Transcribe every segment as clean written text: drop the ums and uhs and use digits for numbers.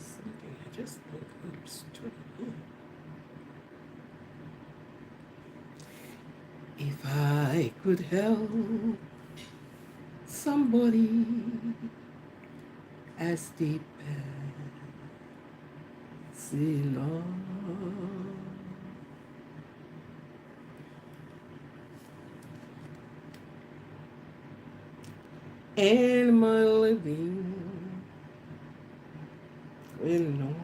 something I just don't understand. If I could help somebody as deep as love, and my living will know.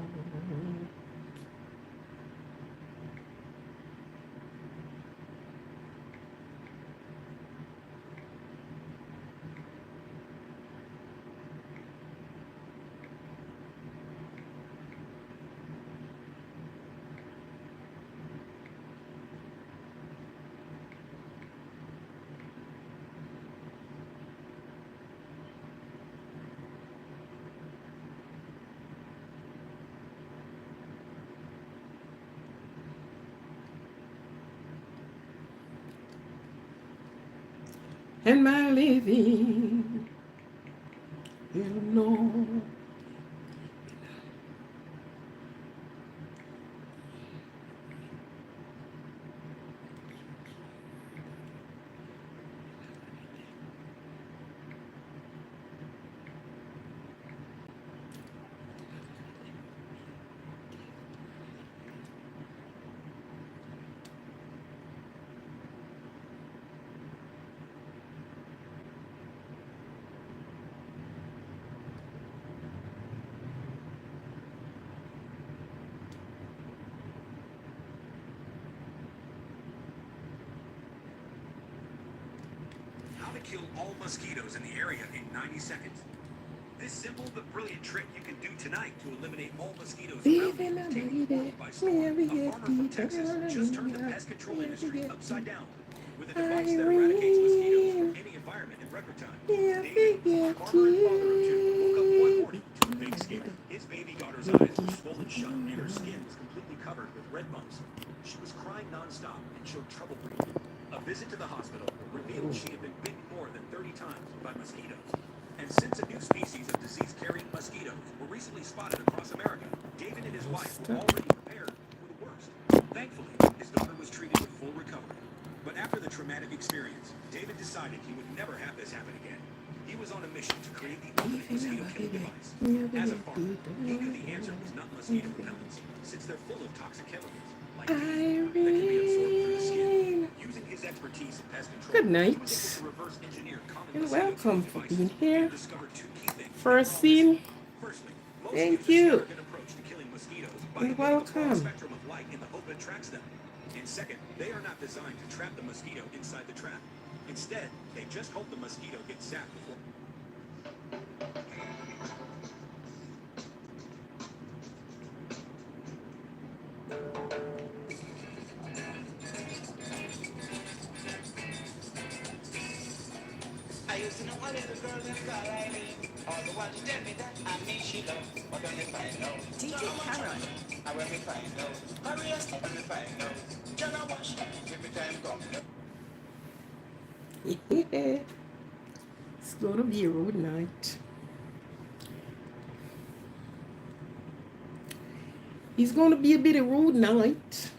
And my living will know. How to kill all mosquitoes in the area in 90 seconds. This simple but brilliant trick you can do tonight to eliminate all mosquitoes around you, taking the world by storm. A farmer from Texas just turned the pest control industry upside down with a device that eradicates mosquitoes from any environment in record time. David, a farmer and father of two, woke up one morning to a big scare. His baby daughter's eyes were swollen shut and her skin was completely covered with red bumps. She was crying nonstop and showed trouble breathing. A visit to the hospital revealed she had been bitten more than 30 times by mosquitoes. And since a new species of disease-carrying mosquitoes were recently spotted across America, David and his wife were already prepared for the worst. Thankfully, his daughter was treated with full recovery. But after the traumatic experience, David decided he would never have this happen again. He was on a mission to create the ultimate mosquito-killing device. As a farmer, he knew the answer was not mosquito repellents, since they're full of toxic chemicals, like DDT, that can be absorbed through the skin. Using his expertise in pest control, Good he night. was able to reverse engineer common You're mosquito-killing welcome for being devices here. and discover two key things that First were all scene. missing. Firstly, most Thank use a you. scattergun approach to killing mosquitoes by You're emitting a broad welcome. spectrum of light in the hope it attracts them. And second, they are not designed to trap the mosquito inside the trap. Instead, they just hope the mosquito gets zapped before. I used to know a little girl named Caroline. All the while she tell me that I mean she love. But when me find out, DJ Cameron. I when me find out, hurry up, when me find out. Jenna wash, every time come. It's gonna be a road night. It's gonna be a bit of road night.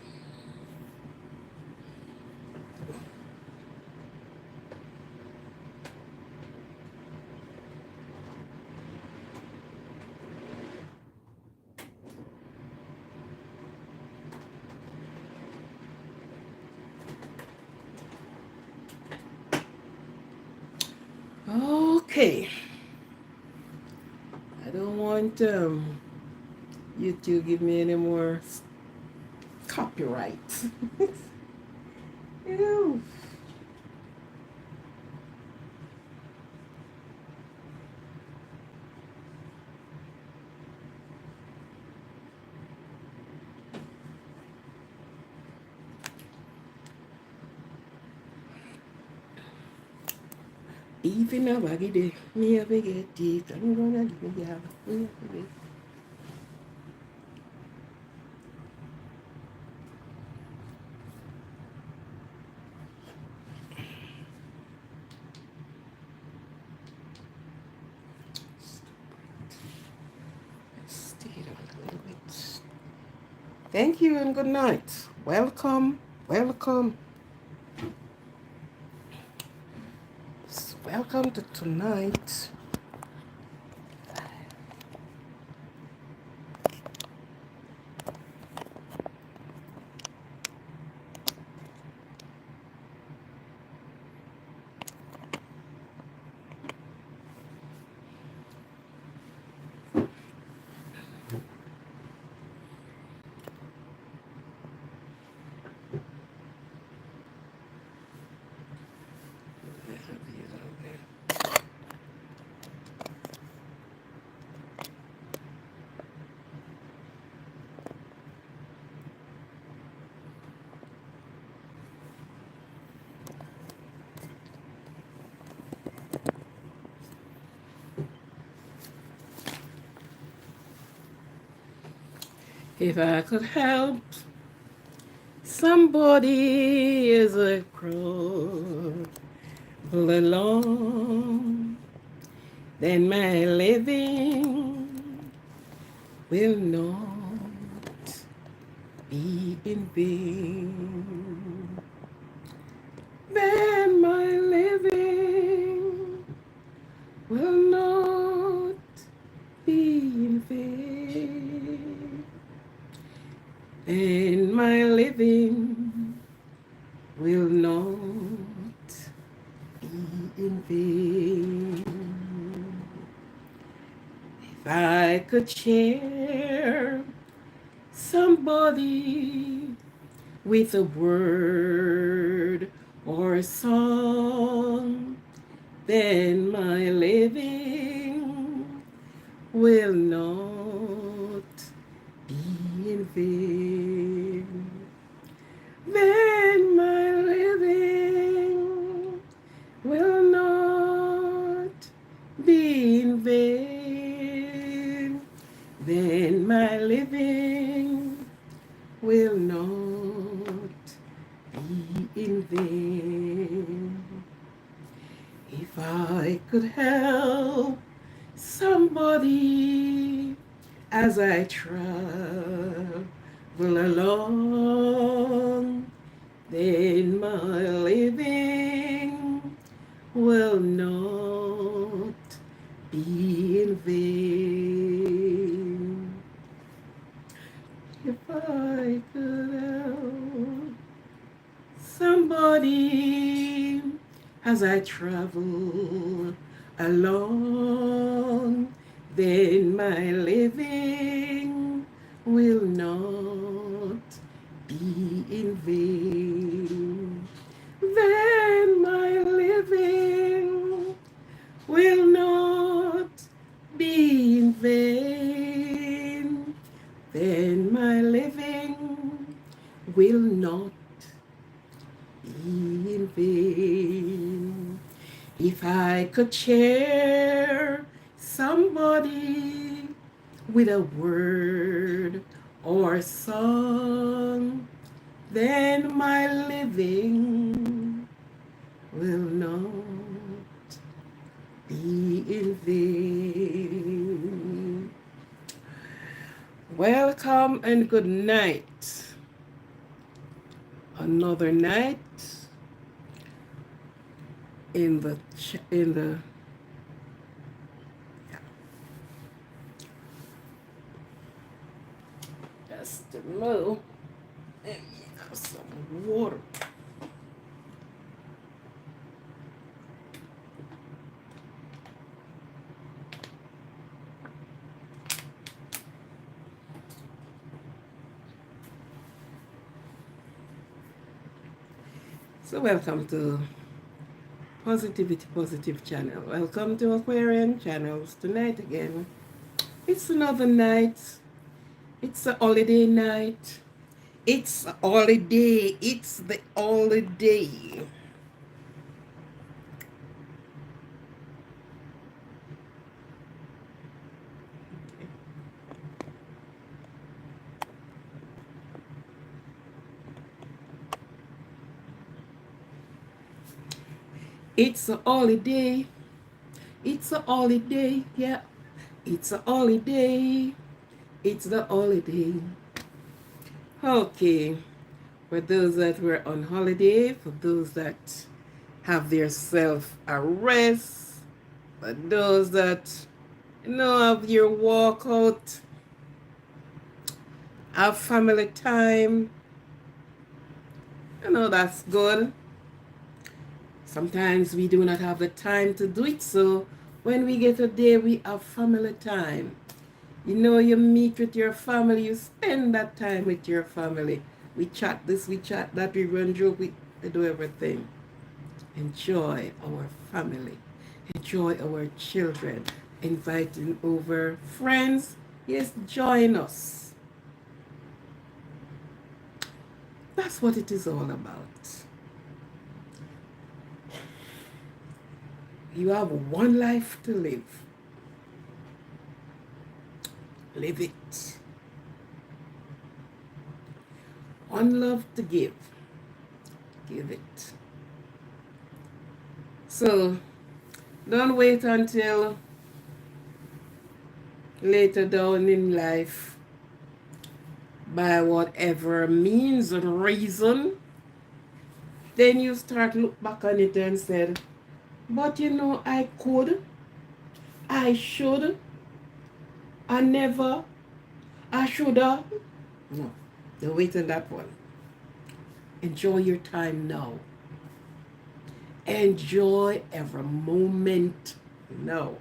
Okay. I don't want you to give me any more copyright. Ew. Even a baggy day, me a big teeth. I'm gonna give you a state of Thank you and good night. Welcome, welcome, welcome to tonight. If I could help somebody as I crawl along, then my living will not be in vain. Then my living will not be in vain. And my living will not be in vain. If I could share somebody with a word or a song, then my living will not be in vain. Then my living will not be in vain. Then my living will not be in vain. If I could help somebody as I travel along, then my living will not be in vain. If I could help somebody as I travel along, then my living will not be in vain. Then my living will not be in vain. Then my living will not be in vain. If I could share somebody with a word or a song, then my living will not be in vain. Welcome and good night. Another night in the just a move and have some water. So welcome to Positivity Positive channel. Welcome to Aquarian channels tonight again. It's another night. It's a holiday night. It's a holiday. It's the holiday. It's a holiday. It's a holiday. Yeah. It's a holiday. It's the holiday. Okay, for those that were on holiday, for those that have their self a rest, for those that have your walk out, have family time, that's good. Sometimes we do not have the time to do it, so when we get a day, we have family time. You meet with your family, you spend that time with your family. We chat this, we chat that, we run joke, we do everything. Enjoy our family. Enjoy our children. Inviting over friends. Yes, join us. That's what it is all about. You have one life to live. Live it. One love to give. Give it. So, don't wait until later down in life, by whatever means and reason, then you start look back on it and said, but I could, I should, I never, I shoulda. No, don't wait on that one. Enjoy your time now. Enjoy every moment now.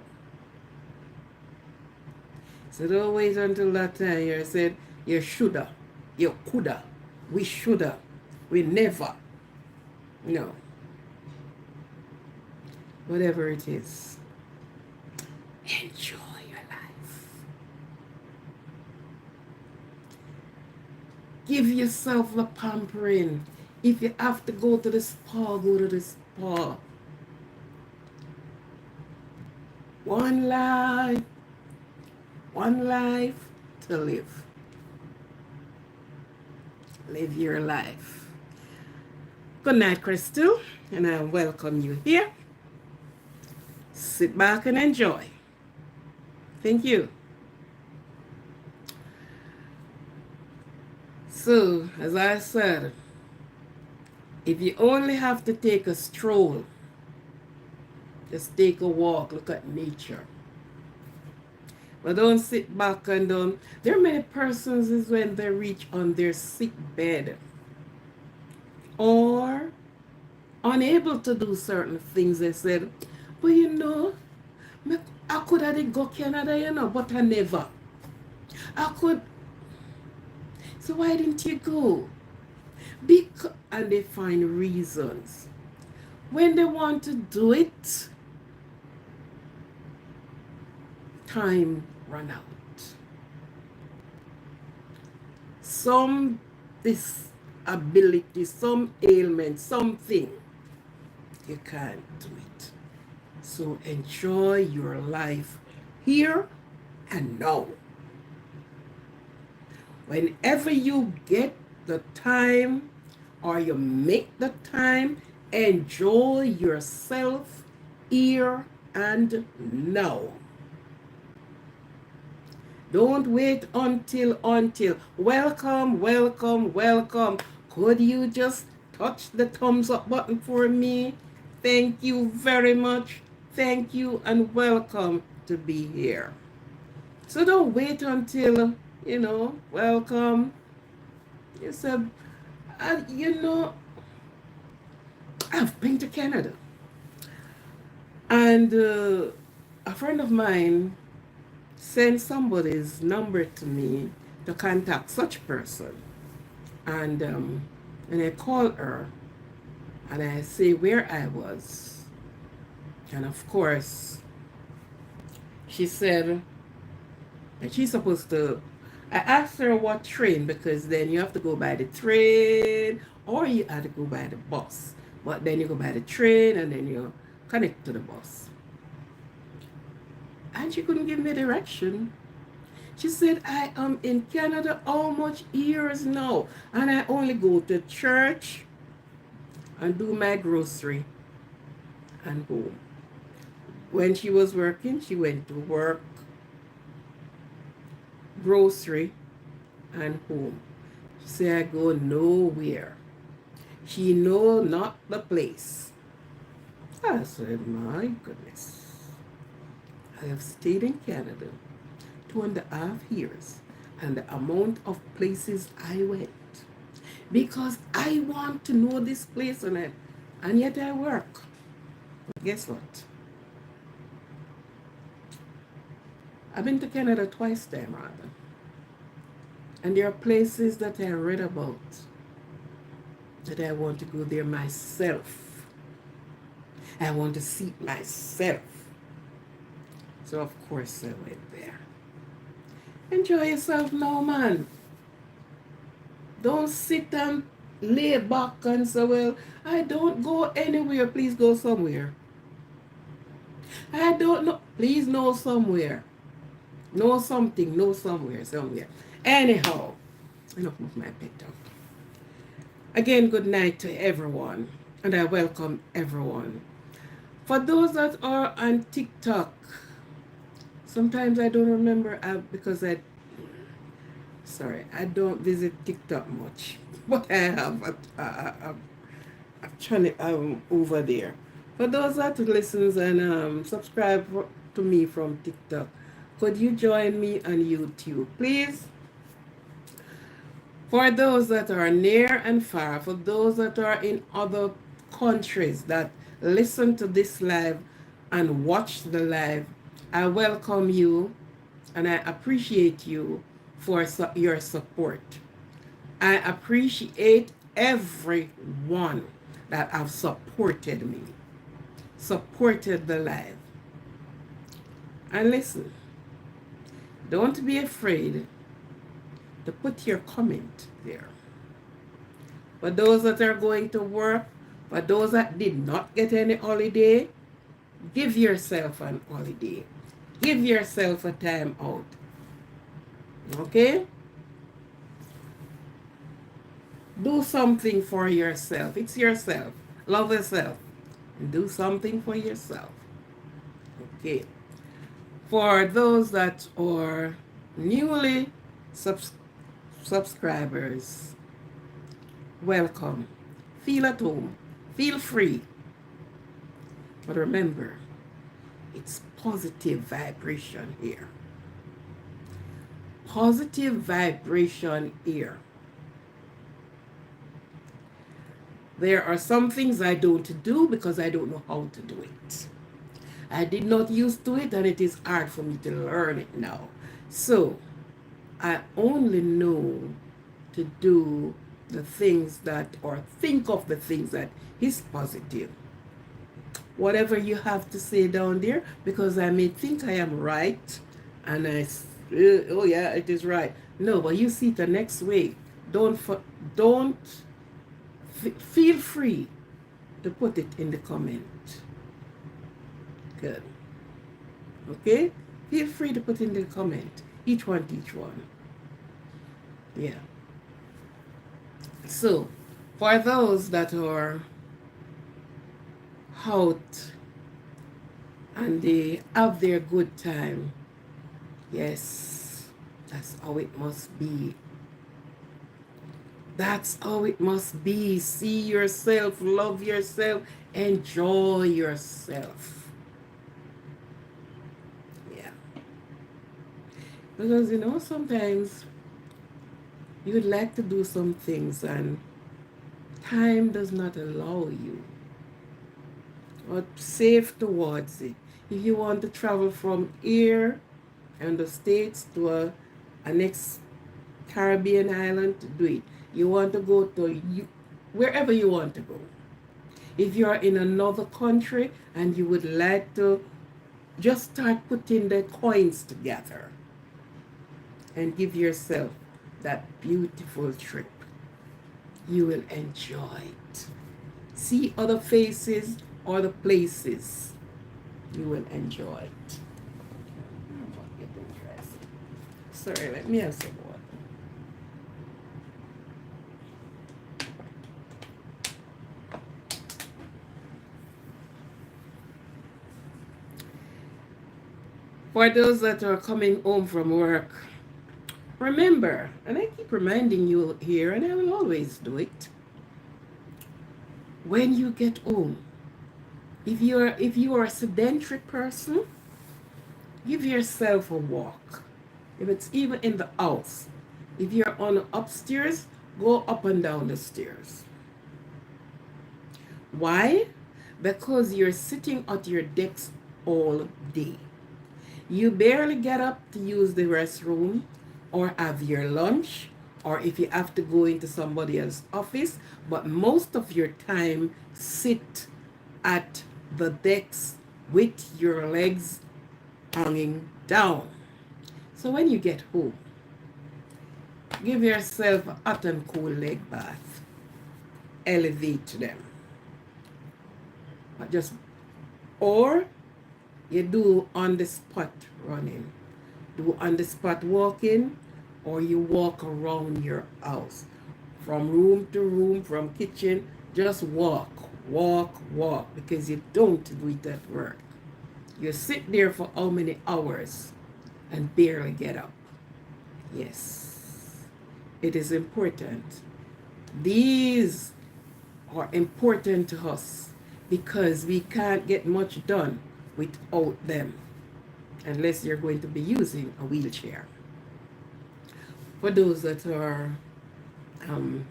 So don't wait until that time you said you shoulda, you coulda, we shoulda, we never. No. Whatever it is, enjoy your life. Give yourself a pampering. If you have to go to the spa, go to the spa. One life to live. Live your life. Good night, Crystal, and I welcome you here. Sit back and enjoy. Thank you. So, as I said, if you only have to take a stroll, just take a walk, look at nature. But don't sit back and don't. There are many persons is when they reach on their sick bed or unable to do certain things. They said, but I could have go Canada, but I never. I could. So why didn't you go? And they find reasons. When they want to do it, time run out. Some disability, some ailment, something, you can't do it. So enjoy your life here and now. Whenever you get the time or you make the time, enjoy yourself here and now. Don't wait until. Welcome. Could you just touch the thumbs up button for me? Thank you very much. Thank you and welcome to be here. So don't wait until, welcome. You said, I've been to Canada. And a friend of mine sent somebody's number to me to contact such person. And I call her and I say where I was. And of course, she said that she's supposed to. I asked her what train, because then you have to go by the train or you have to go by the bus. But then you go by the train and then you connect to the bus. And she couldn't give me direction. She said, I am in Canada how much years now? And I only go to church and do my grocery and home. When she was working, she went to work, grocery, and home. Say I go nowhere. She know not the place. I said, my goodness. I have stayed in Canada 2.5 years, and the amount of places I went because I want to know this place, and yet I work. But guess what? I've been to Canada twice time rather. And there are places that I read about that I want to go there myself. I want to see it myself. So of course I went there. Enjoy yourself now, man. Don't sit and lay back and say, well, I don't go anywhere. Please go somewhere. I don't know. Please know somewhere. Know something. Know somewhere. Anyhow, enough of my pet talk. Again, good night to everyone. And I welcome everyone. For those that are on TikTok, sometimes I don't remember because I don't visit TikTok much. But I have a channel over there. For those that listens and subscribe to me from TikTok, could you join me on YouTube, please? For those that are near and far, for those that are in other countries that listen to this live and watch the live, I welcome you and I appreciate you for your support. I appreciate everyone that have supported me, supported the live. And listen, don't be afraid to put your comment there. For those that are going to work, for those that did not get any holiday, give yourself an holiday. Give yourself a time out. Okay? Do something for yourself. It's yourself. Love yourself. And do something for yourself. Okay. For those that are newly subscribers, welcome. Feel at home. Feel free. But remember, it's positive vibration here. Positive vibration here. There are some things I don't do because I don't know how to do it. I did not used to it and it is hard for me to learn it now. So I only know to do the things that, or think of the things that is positive. Whatever you have to say down there, because I may think I am right and oh yeah, it is right. No, but you see it the next way. Don't feel free to put it in the comment. Good. Okay? Feel free to put in the comment. Each one. Yeah. So, for those that are out and they have their good time, yes, that's how it must be. That's how it must be. See yourself, love yourself, enjoy yourself. Yeah. Because, sometimes you would like to do some things and time does not allow you. Or save towards it. If you want to travel from here in the States to a next Caribbean island, do it. You want to go to wherever you want to go. If you're in another country and you would like to just start putting the coins together and give yourself that beautiful trip, you will enjoy it. See other faces, other places. You will enjoy it. Sorry, let me have some water. For those that are coming home from work, Remember, and I keep reminding you here, and I will always do it, when you get home, if you are a sedentary person, give yourself a walk. If it's even in the house, if you're on upstairs, go up and down the stairs. Why? Because you're sitting at your desk all day. You barely get up to use the restroom or have your lunch, or if you have to go into somebody else's office, but most of your time sit at the desk with your legs hanging down. So when you get home, give yourself a hot and cool leg bath. Elevate them. But just, or you do on the spot running, do on the spot walking, or you walk around your house from room to room, from kitchen. Just walk, walk, walk, because you don't do it at work. You sit there for how many hours and barely get up? Yes, it is important. These are important to us because we can't get much done without them unless you're going to be using a wheelchair. For those that are um,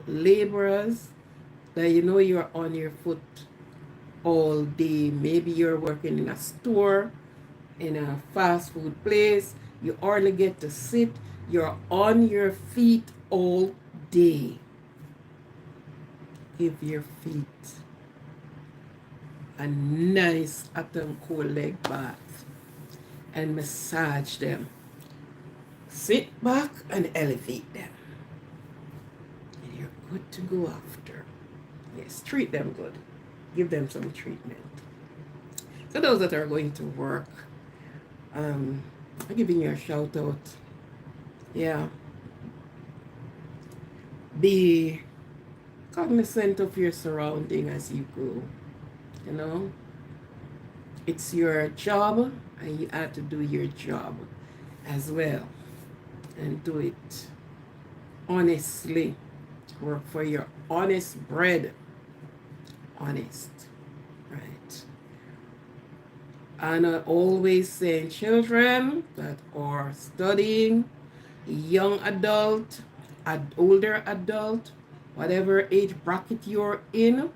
laborers, that you know you're on your foot all day, maybe you're working in a store, in a fast food place, you hardly get to sit, you're on your feet all day. Give your feet a nice hot and cool leg bath and massage them. Sit back and elevate them. And you're good to go after. Yes, treat them good. Give them some treatment. So those that are going to work, I'm giving you a shout out. Yeah. Be cognizant of your surrounding as you go. You know, it's your job and you have to do your job as well, and do it honestly. Work for your honest bread. Honest, right? And I always saying, children that are studying, young adult, older adult, whatever age bracket you're in,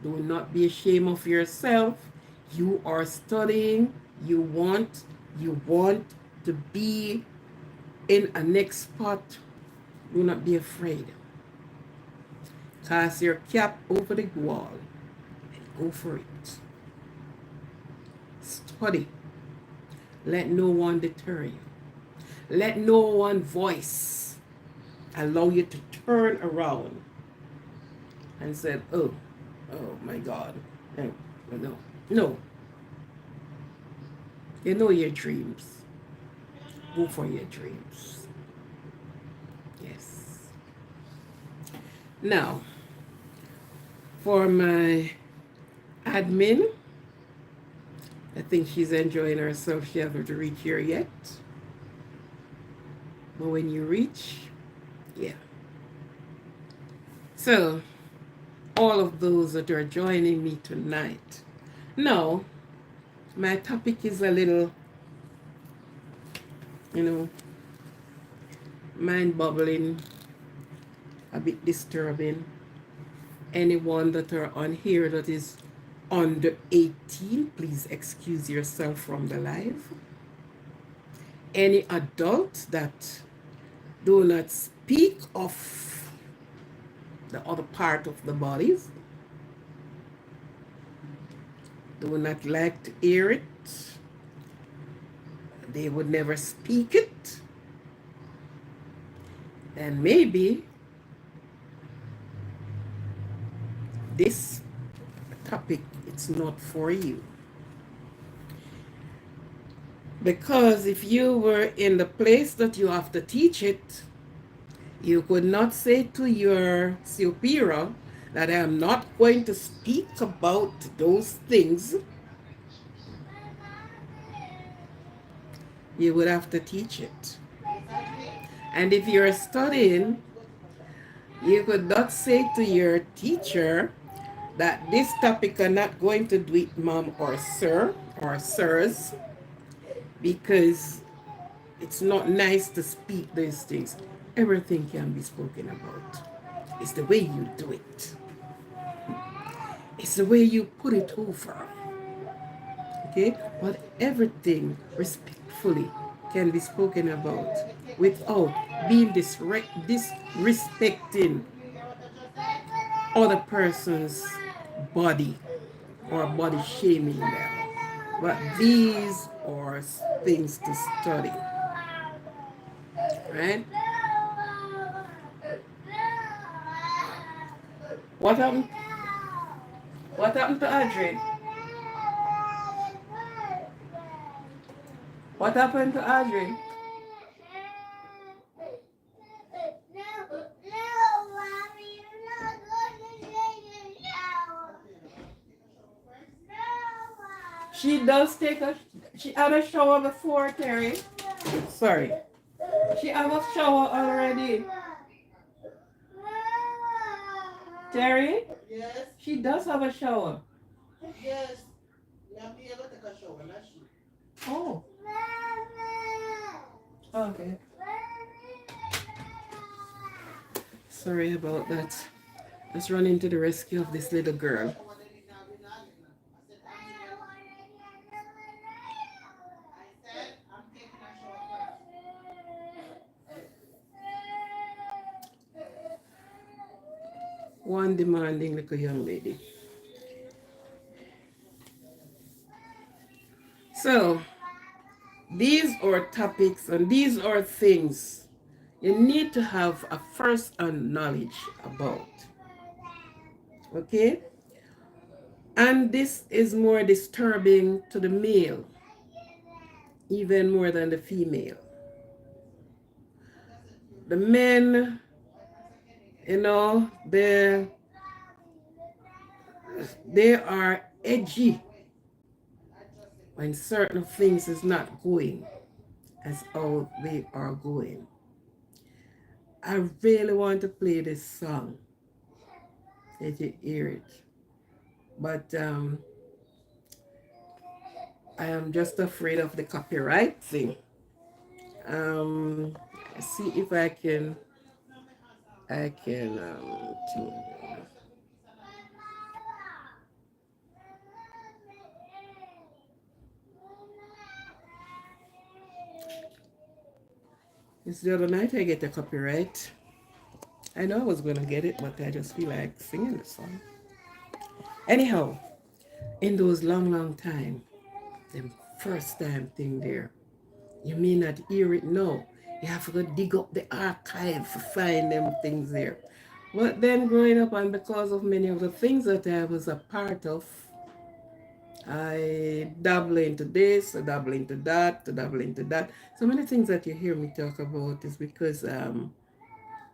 do not be ashamed of yourself. You are studying. You want to be in a next spot. Do not be afraid. Cast your cap over the wall and go for it. Study. Let no one deter you. Let no one voice allow you to turn around and say, oh my God. No, no, no. You know your dreams. Go for your dreams. Yes. Now, for my admin, I think she's enjoying herself. She hasn't reached here yet. But when you reach, yeah. So, all of those that are joining me tonight. Now, my topic is a little, you know, mind bubbling, a bit disturbing. Anyone that are on here that is under 18, please excuse yourself from the live. Any adult that do not speak of the other part of the bodies, do not like to hear it, they would never speak it, and maybe this topic, it's not for you. Because if you were in the place that you have to teach it, you could not say to your superior that I am not going to speak about those things. You would have to teach it. And if you're studying, you could not say to your teacher that this topic I'm not going to do it, mom or sir or sirs, because it's not nice to speak these things. Everything can be spoken about. It's the way you do it. It's the way you put it over. Okay? But everything respectfully can be spoken about without being disrespecting other person's body or body shaming them. But these are things to study. Right? What happened? What happened to Adrian? What happened to Adrian? She does take a. She had a shower before, Terry. Sorry. She have a shower already. Terry? Yes, She does have a shower. yes. Yeah, me ever take a shower, not she. Oh. Okay. Sorry about that. Let's run into the rescue of this little girl. One demanding little young lady. So, these are topics and these are things you need to have a first-hand knowledge about. Okay? And this is more disturbing to the male, even more than the female. The men, they are edgy when certain things is not going as how they are going. I really want to play this song. Let you hear it. But I am just afraid of the copyright thing. See if I can it's the other night I get a copyright. I know I was gonna get it, but I just feel like singing the song. Anyhow, in those long time, the first time thing there, you may not hear it now. You have to go dig up the archive to find them things there. But then growing up, and because of many of the things that I was a part of, I dabble into this, I dabble into that, I dabble into that. So many things that you hear me talk about is because I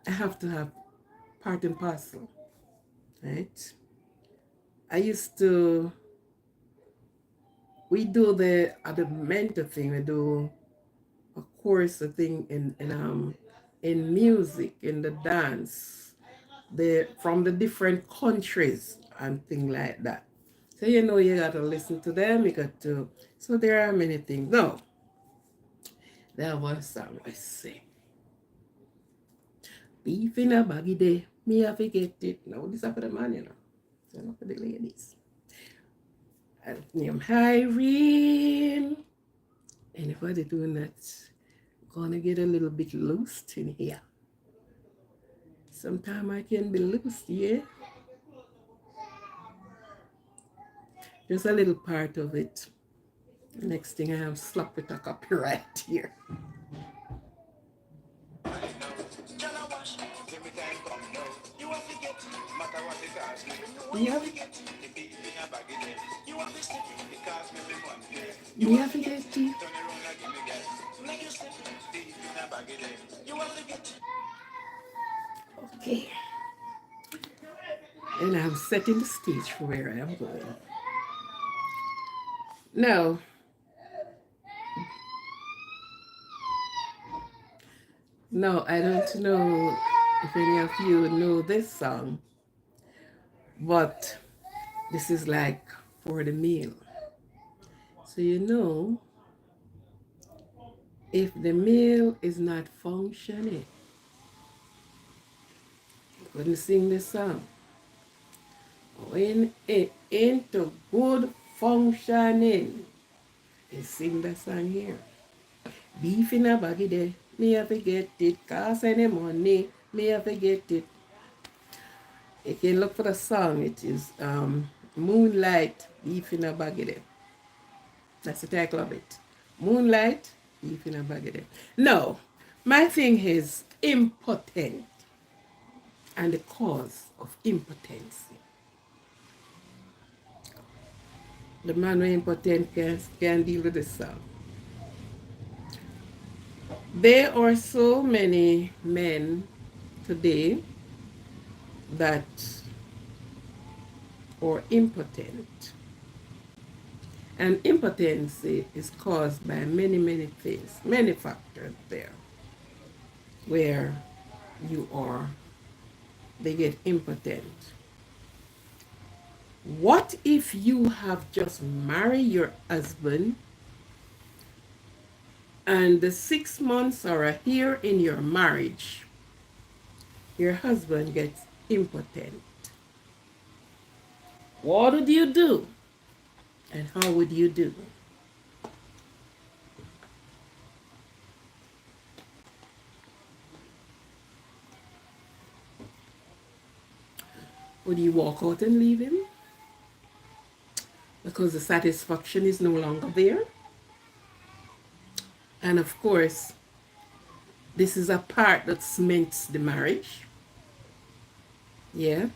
have to have part and parcel, right? I used to, we do the mentor thing, we do a course, a thing in music, in the dance, from the different countries and thing like that. So you got to listen to them, you got to, so there are many things. No, there was some I say. Beef in a baggy day, me have to get it. No, this is for the man, So not for the ladies. Name Irene. Anybody doing that? Gonna get a little bit loose in here. Sometimes I can be loose, yeah. Just a little part of it. Next thing I am slap with a copyright here. Yeah. Yeah, forget it. Okay. And I'm setting the stage for where I am going. Now, No, I don't know if any of you know this song, but this is like for the meal. So if the meal is not functioning, couldn't sing this song. When it into good functioning, you sing the song here. Beef in a baggy day, me have to get it. Cost any money, me have to get it. You can look for the song. It is Moonlight, Beef in a baggy day. That's the title of it. Moonlight, Beef in a baggy day. No, my thing is impotent and the cause of impotency. The man who impotent can deal with this song. There are so many men today that are impotent. And impotency is caused by many, many things, many factors there where you are, they get impotent. What if you have just married your husband and the 6 months are a year in your marriage, your husband gets impotent? What would you do? And how would you do? Would you walk out and leave him? Because the satisfaction is no longer there. And of course, this is a part that cements the marriage. Yeah.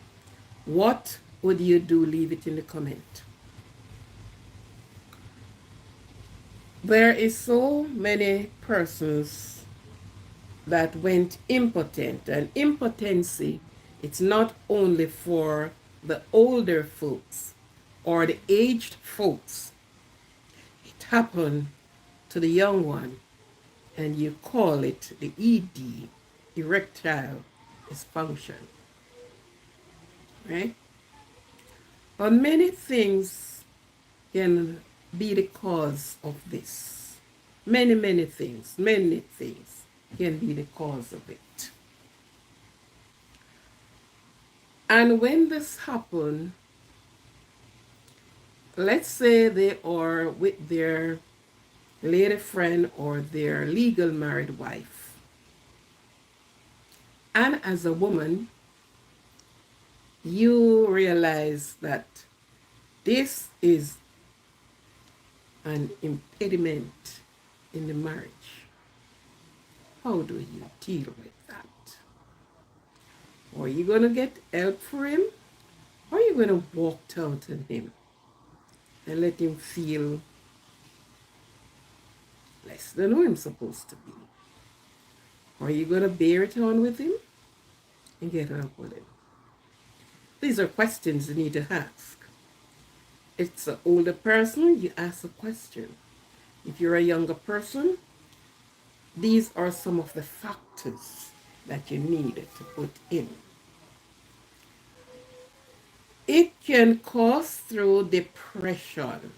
What would you do? Leave it in the comment. There is so many persons that went impotent, and impotency, it's not only for the older folks or the aged folks. It happened to the young one, and you call it the ED, erectile dysfunction, right? But many things can be the cause of this. Many things can be the cause of it. And when this happens, let's say they are with their lady friend or their legal married wife. And as a woman, you realize that this is an impediment in the marriage. How do you deal with that? Are you going to get help for him? Or are you going to walk down to him and let him feel less than who he's supposed to be? Or are you going to bear it on with him and get up with him? These are questions you need to ask. If it's an older person, you ask a question. If you're a younger person, these are some of the factors that you need to put in. It can cause through depression.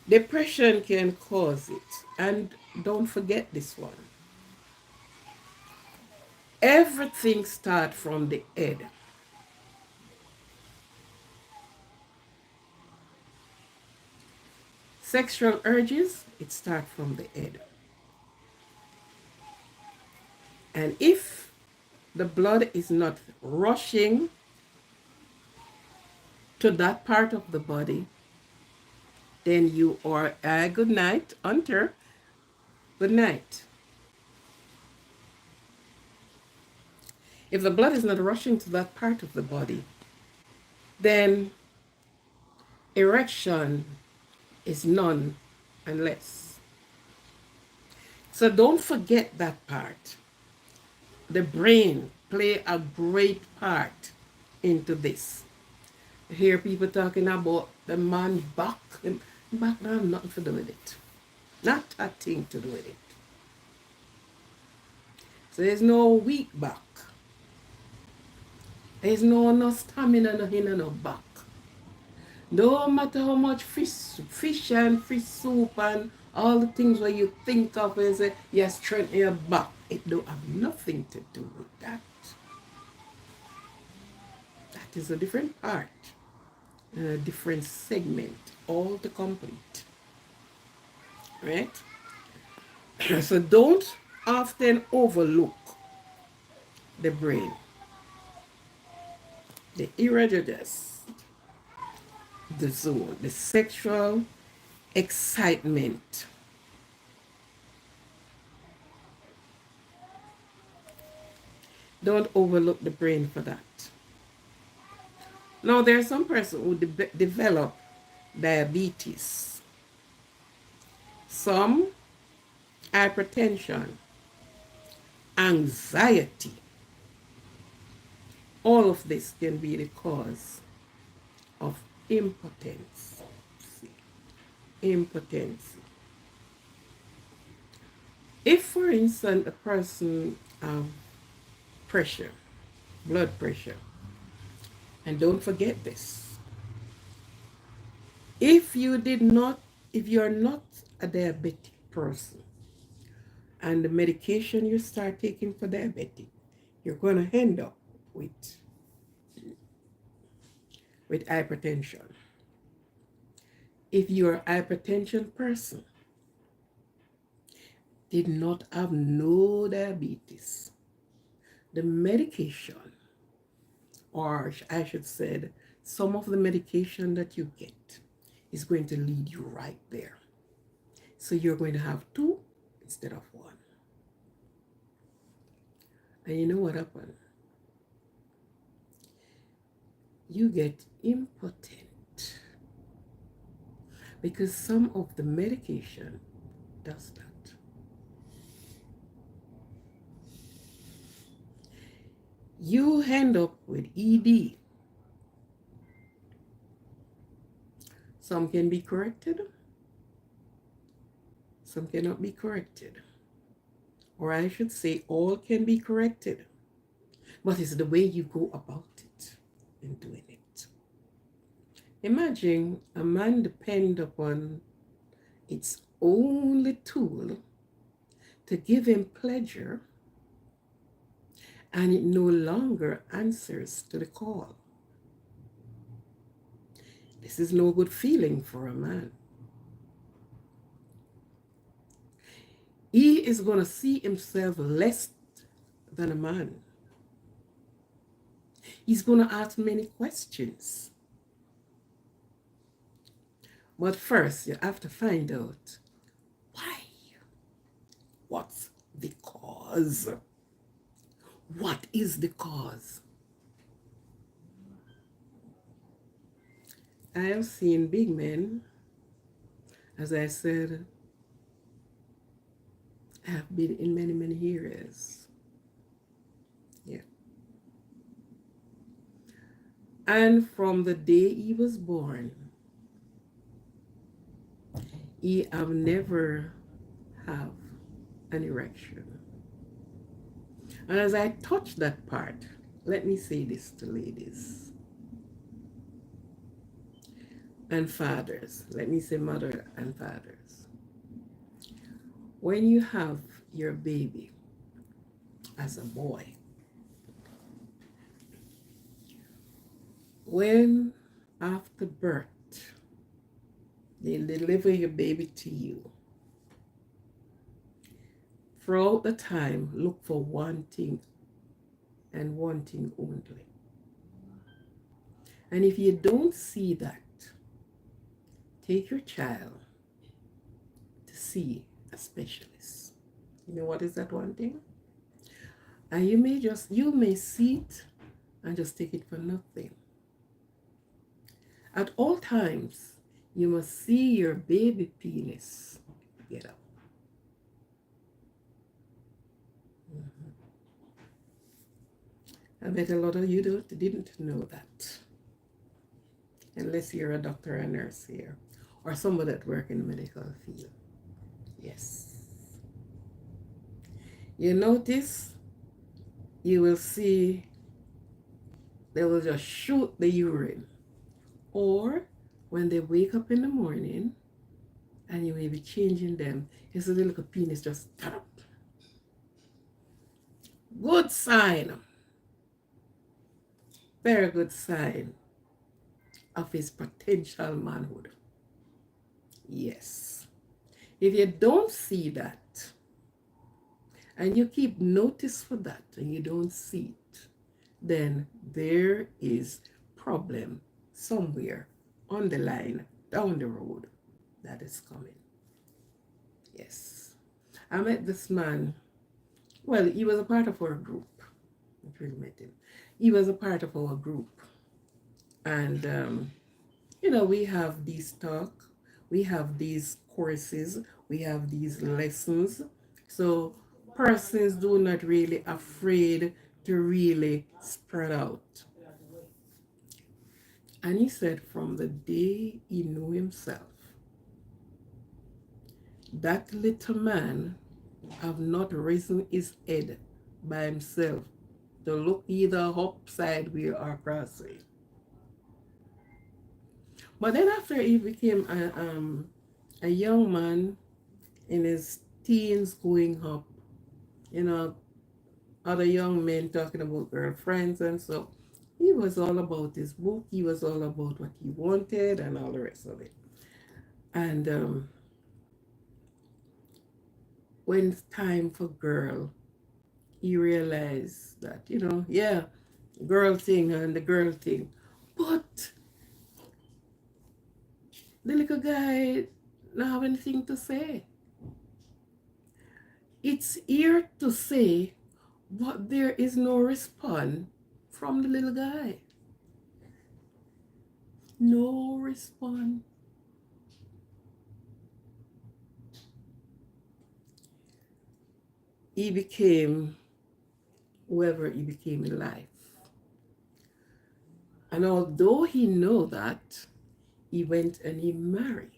Depression can cause it. And don't forget this one. Everything starts from the head. Sexual urges, it starts from the head. And if the blood is not rushing to that part of the body, then you are, good night, Hunter, good night. If the blood is not rushing to that part of the body, then erection is none unless. So don't forget that part. The brain play a great part into this. I hear people talking about the man back. Back now, nothing to do with it. Not a thing to do with it. So there's no weak back. There's no stamina no in no back. No matter how much fish and fish soup and all the things where you think of and say, you strengthen your back. It don't have nothing to do with that. That is a different part, a different segment, all to complete. Right? So don't often overlook the brain, the erogenous, the zone, the sexual excitement. Don't overlook the brain for that. Now, there are some persons who develop diabetes, some hypertension, anxiety. All of this can be the cause of impotence. Impotence. If, for instance, a person pressure, blood pressure, and don't forget this, if you are not a diabetic person, and the medication you start taking for diabetic, you're going to end up with hypertension. If you're a hypertension person, did not have no diabetes, the medication, or I should say, some of the medication that you get is going to lead you right there. So you're going to have two instead of one. And you know what happened? You get impotent because some of the medication does that. You end up with ED. Some can be corrected, some cannot be corrected. Or I should say, all can be corrected. But it's the way you go about it and doing it. Imagine a man depend upon its only tool to give him pleasure, and it no longer answers to the call. This is no good feeling for a man. He is going to see himself less than a man. He's going to ask many questions. But first, you have to find out why. What's the cause? What is the cause? I have seen big men, as I said, I have been in many, many areas. Yeah. And from the day he was born, he have never have an erection. And as I touch that part, let me say this to ladies and fathers. Let me say mother and fathers. When you have your baby as a boy, when after birth they deliver your baby to you, throughout the time, look for one thing and one thing only. And if you don't see that, take your child to see a specialist. You know what is that one thing? And you may see it and just take it for nothing. At all times, you must see your baby penis get up. I bet a lot of you didn't know that. Unless you're a doctor or a nurse here, or somebody that work in the medical field. Yes. You notice, you will see they will just shoot the urine. Or when they wake up in the morning and you may be changing them, you see the little penis just stand up. Good sign, very good sign of his potential manhood. Yes. If you don't see that, and you keep notice for that, and you don't see it, then there is problem somewhere on the line down the road that is coming. Yes. I met this man. Well, he was a part of our group. I really met him. He was a part of our group. And, we have these talk, we have these courses, we have these lessons. So persons do not really afraid to really spread out. And he said from the day he knew himself, that little man have not risen his head by himself to look either up sideways or crossways. But then after he became a young man in his teens going up, you know, other young men talking about girlfriends and so, he was all about his book, he was all about what he wanted and all the rest of it. And when it's time for girl, he realized that, yeah, girl thing and the girl thing. But the little guy don't have anything to say. It's here to say, but there is no response from the little guy. No response. He became whoever he became in life. And although he know that, he went and he married.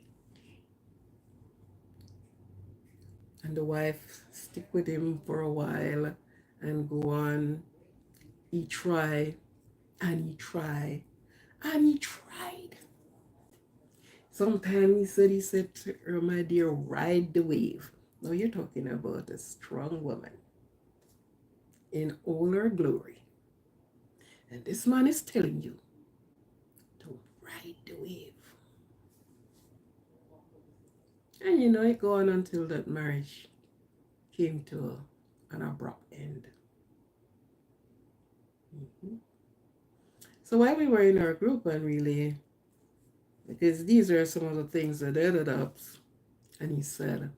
And the wife stick with him for a while and go on. He tried and he tried and he tried. Sometimes he said to her, my dear, ride the wave. Now you're talking about a strong woman in all her glory. And this man is telling you to ride the wave. And it go on until that marriage came to an abrupt end. Mm-hmm. So while we were in our group and really, because these are some of the things that ended up, and he said,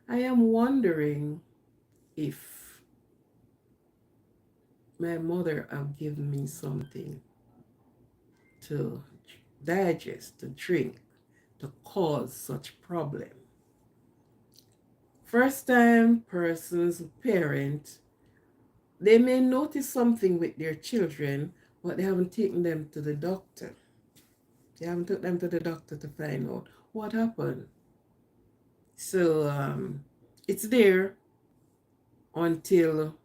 I am wondering if my mother have given me something to digest, to drink, to cause such problem. First time persons, parent, they may notice something with their children, but they haven't taken them to the doctor. They haven't took them to the doctor to find out what happened. So it's there until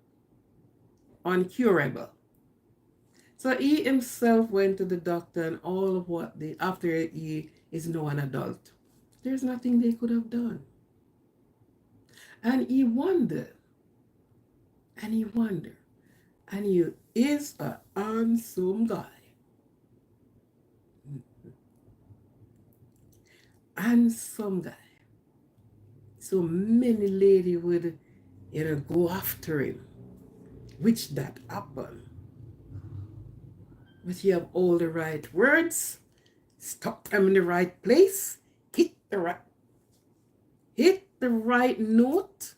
uncurable. So he himself went to the doctor and all of what after he is now an adult, there's nothing they could have done. And he wondered, and he wondered, and he is a handsome guy. Handsome guy. So many ladies would, go after him, which that happened. But you have all the right words, stop them in the right place, hit the right note,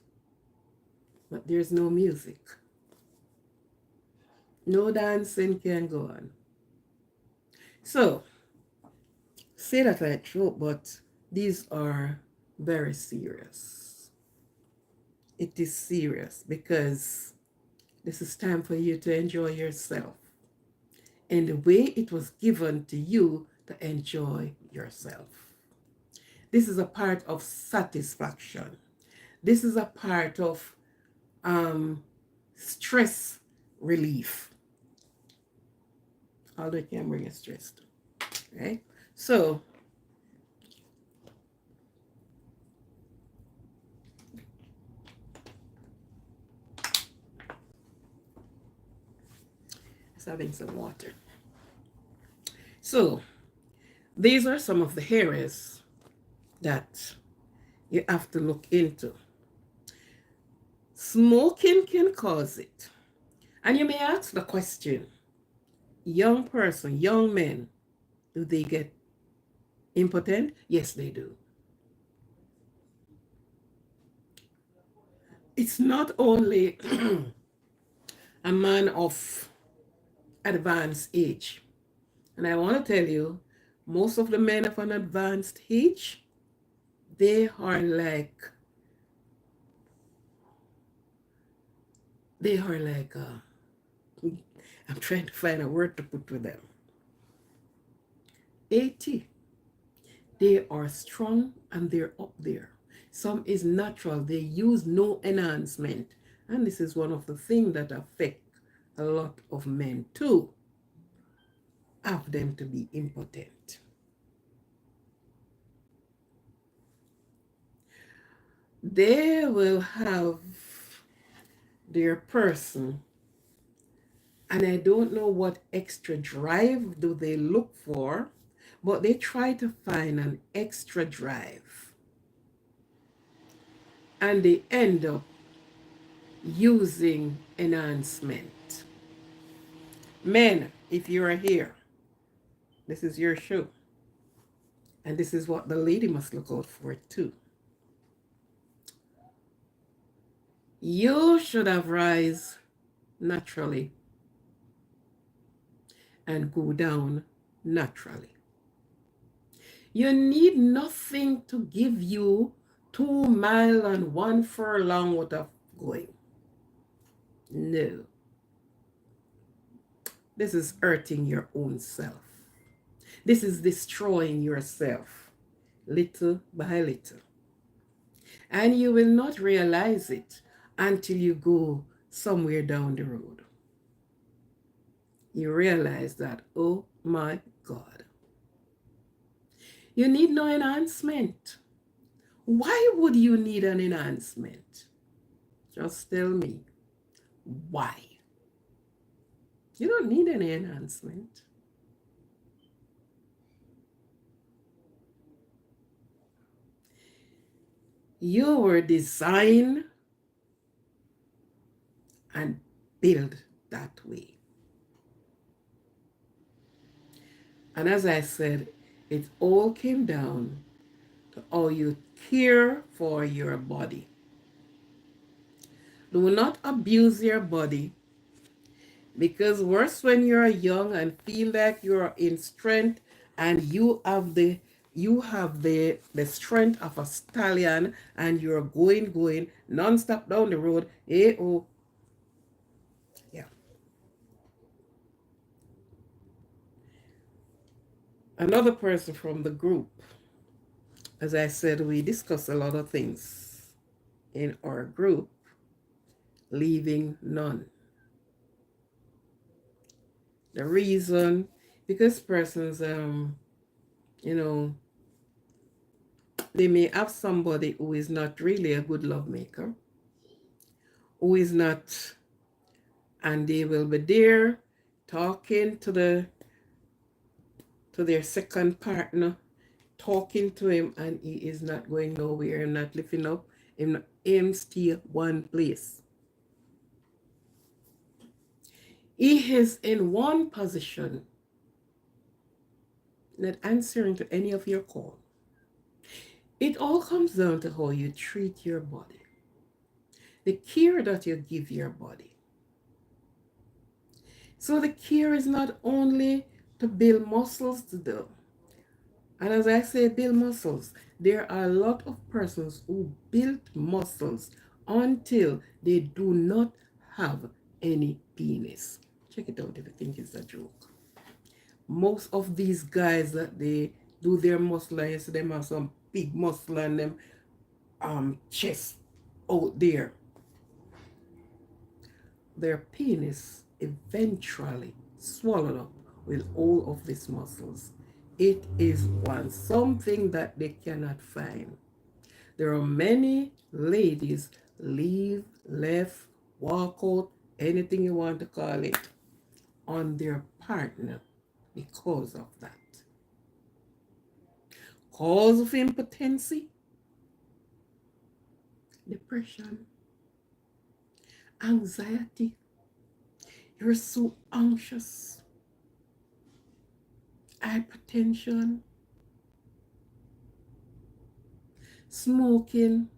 but there's no music. No dancing can go on. So, say that like joke, but these are very serious. It is serious because this is time for you to enjoy yourself. And the way it was given to you to enjoy yourself. This is a part of satisfaction. This is a part of stress relief. Although it can bring you stress too. Right? So let's having some water. So these are some of the areas that you have to look into. Smoking can cause it. And you may ask the question, young person, young men, do they get impotent? Yes, they do. It's not only a man of advanced age. And I want to tell you, most of the men of an advanced age, they are like, I'm trying to find a word to put with them. 80. They are strong and they're up there. Some is natural. They use no enhancement. And this is one of the things that affect a lot of men too. Have them to be impotent. They will have their person, and I don't know what extra drive do they look for, but they try to find an extra drive. And they end up using enhancement. Men, if you are here, this is your show. And this is what the lady must look out for too. You should have rise naturally and go down naturally. You need nothing to give you 2 miles and 1 furlong worth of going. No. This is hurting your own self. This is destroying yourself little by little. And you will not realize it until you go somewhere down the road. You realize that, oh my God. You need no enhancement. Why would you need an enhancement? Just tell me. Why? You don't need any enhancement. You were designed and built that way. And as I said, it all came down to how you care for your body. Do not abuse your body, because worse when you're young and feel like you're in strength and you have the strength of a stallion and you're going non-stop down the road. Oh, yeah. Another person from the group, as I said, we discuss a lot of things in our group, leaving none. The reason, because persons, they may have somebody who is not really a good love maker, who is not, and they will be there talking to their second partner, talking to him, and he is not going nowhere, not lifting up, him stay one place. He is in one position, not answering to any of your call. It all comes down to how you treat your body, the care that you give your body. So the care is not only to build muscles to do. And as I say, build muscles, there are a lot of persons who build muscles until they do not have any penis. Check it out if you think it's a joke. Most of these guys that they do their muscle, I see them have some big muscle and them chest out there. Their penis eventually swallowed up with all of these muscles. It is something that they cannot find. There are many ladies leave, left, walk out, anything you want to call it, on their partner because of that. Cause of impotency, depression, anxiety. You're so anxious. Hypertension, smoking,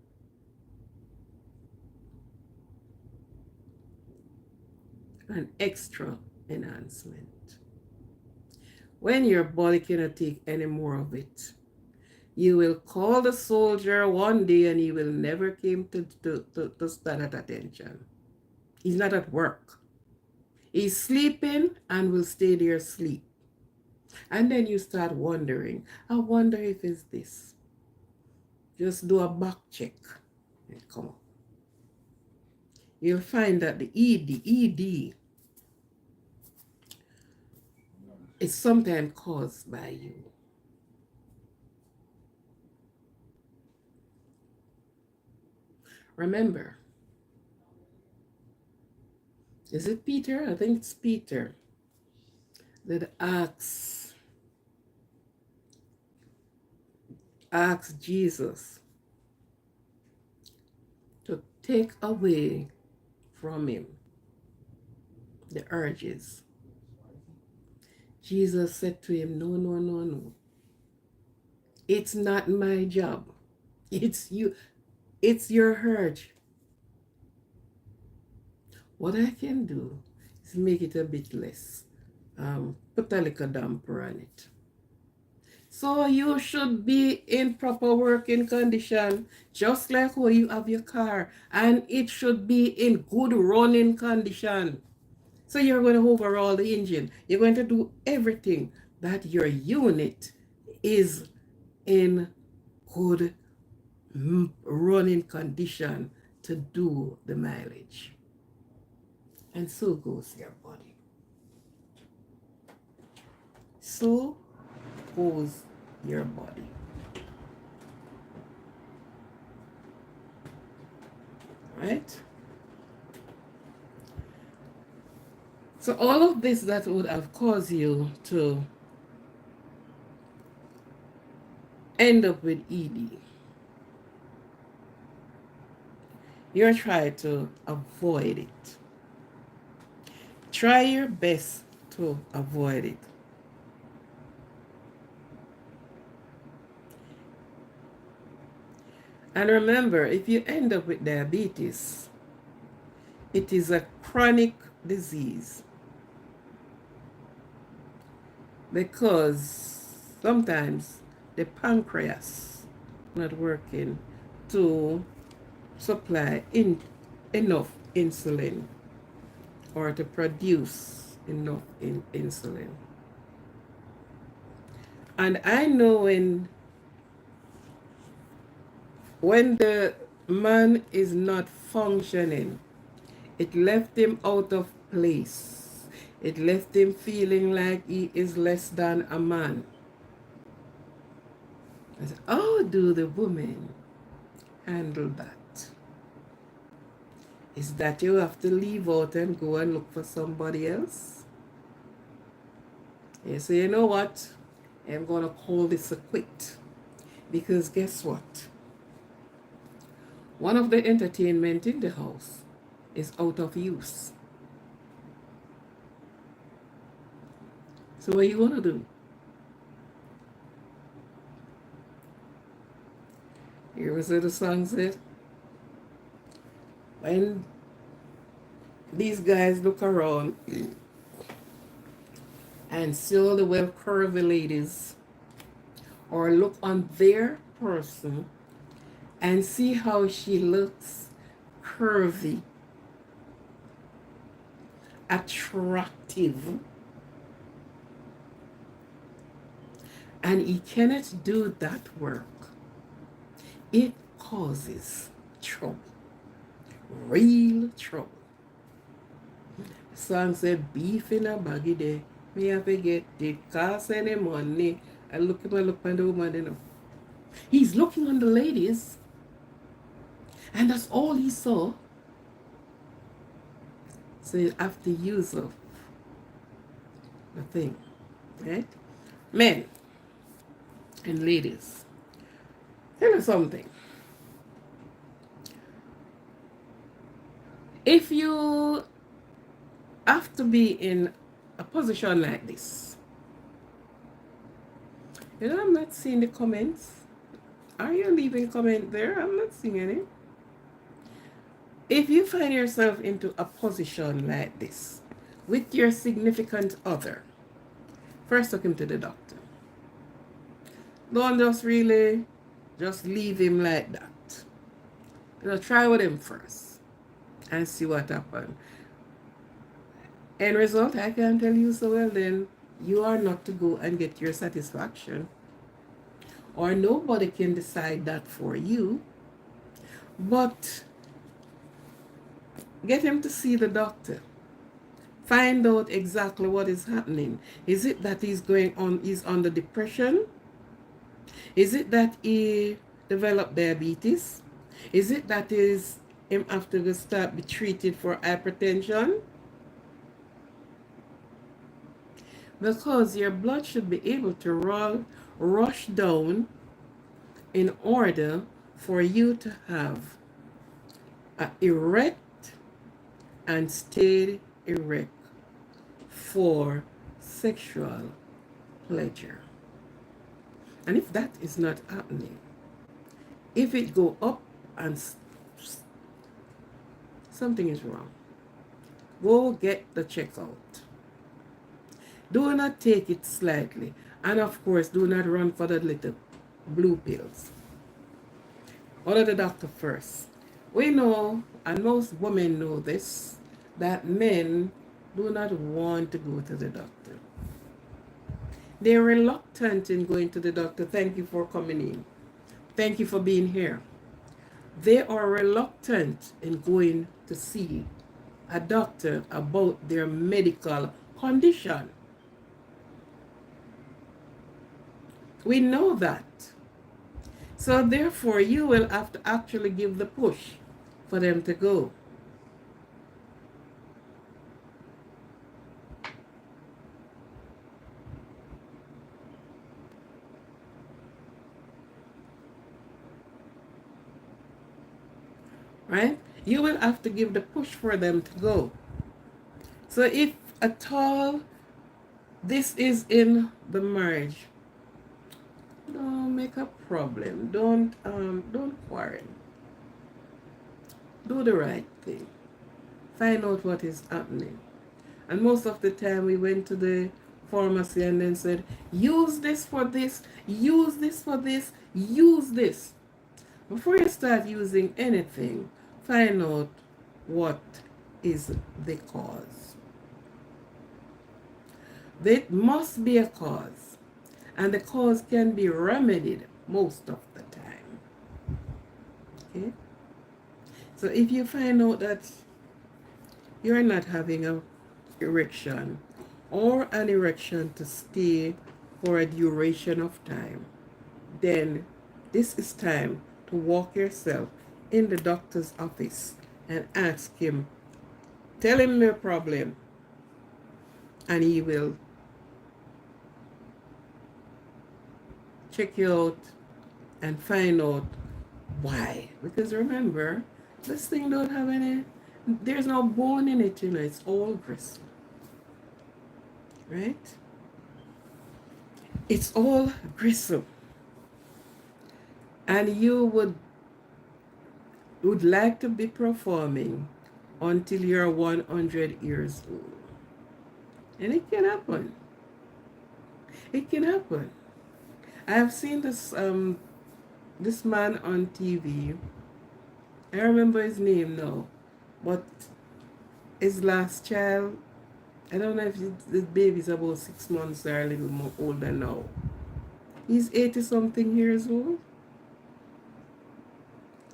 and extra enhancement. When your body cannot take any more of it, you will call the soldier one day and he will never come to stand at attention. He's not at work. He's sleeping and will stay there asleep. And then you start wondering, I wonder if it's this. Just do a back check and come up. You'll find that the ED is sometimes caused by you. Remember, is it Peter? I think it's Peter that asks Jesus to take away from him the urges. Jesus said to him, no. It's not my job. It's you. It's your urge. What I can do is make it a bit less. Put a little damper on it. So you should be in proper working condition, just like how you have your car. And it should be in good running condition. So you're going to overhaul the engine. You're going to do everything that your unit is in good running condition to do the mileage. And so goes your body. So goes your body. Right? So all of this that would have caused you to end up with ED, you're trying to avoid it. Try your best to avoid it. And remember, if you end up with diabetes, it is a chronic disease. Because sometimes the pancreas not working to supply enough insulin or to produce enough insulin. And I know when the man is not functioning, it left him out of place. It left him feeling like he is less than a man. I said, how do the women handle that? Is that you have to leave out and go and look for somebody else? You say, you know what? I'm going to call this a quit. Because guess what? One of the entertainment in the house is out of use. So what you want to do? Here was what the song said. When these guys look around and see all the well-curvy ladies, or look on their person and see how she looks curvy, attractive, and he cannot do that work it causes trouble, real trouble. Song said beef in a baggy day. Me have to get it cost any money. I look at the woman, you know. He's looking on the ladies, and that's all he saw. So you have to use of the thing, right? Men and ladies, tell you something. If you have to be in a position like this, you know, I'm not seeing the comments. Are you leaving comment there? I'm not seeing any. If you find yourself into a position like this with your significant other, first take him to the doctor. Don't just really just leave him like that. You know, try with him first and see what happens. End result, I can tell you so well then, you are not to go and get your satisfaction. Or nobody can decide that for you. But get him to see the doctor. Find out exactly what is happening. Is it that he's under depression? Is it that he developed diabetes? Is it that is him after to start be treated for hypertension? Because your blood should be able to rush down in order for you to have a erect and stayed erect for sexual pleasure. And if that is not happening, if it go up and something is wrong, go get the checkout. Do not take it slightly. And of course, do not run for the little blue pills. Order the doctor first. We know, and most women know this, that men do not want to go to the doctor. They're reluctant in going to the doctor. Thank you for coming in. Thank you for being here. They are reluctant in going to see a doctor about their medical condition. We know that. So therefore, you will have to actually give the push for them to go. Right? You will have to give the push for them to go. So if at all this is in the marriage, don't make a problem. Don't quarrel. Do the right thing. Find out what is happening. And most of the time we went to the pharmacy and then said, use this for this, use this for this, use this. Before you start using anything, find out what is the cause. There must be a cause. And the cause can be remedied most of the time. Okay? So if you find out that you're not having an erection or an erection to stay for a duration of time, then this is time to walk yourself in the doctor's office and ask him, tell him your problem, and he will check you out and find out why. Because remember, this thing don't have any, there's no bone in it, you know, it's all gristle. Right? It's all gristle. And you would like to be performing until you're 100 years old. And it can happen. It can happen. I have seen this this man on TV. I remember his name now, but his last child, I don't know if the baby's about 6 months or a little more older now. He's 80 something years old.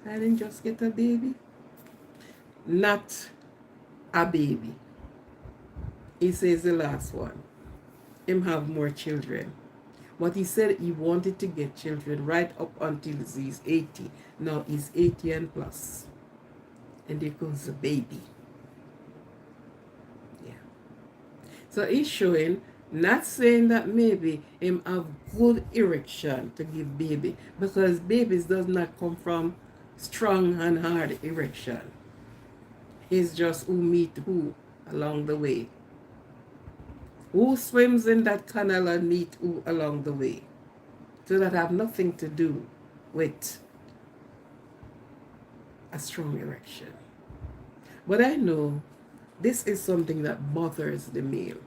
I didn't just get a baby. Not a baby. He says the last one. Him have more children. But he said he wanted to get children right up until he's 80. Now he's 80 and plus. And there goes the baby. Yeah. So he's showing, not saying that maybe him have good erection to give baby, because babies does not come from strong and hard erection. It's just who meet who along the way. Who swims in that canal and meet who along the way. So that have nothing to do with a strong erection. But I know this is something that bothers the male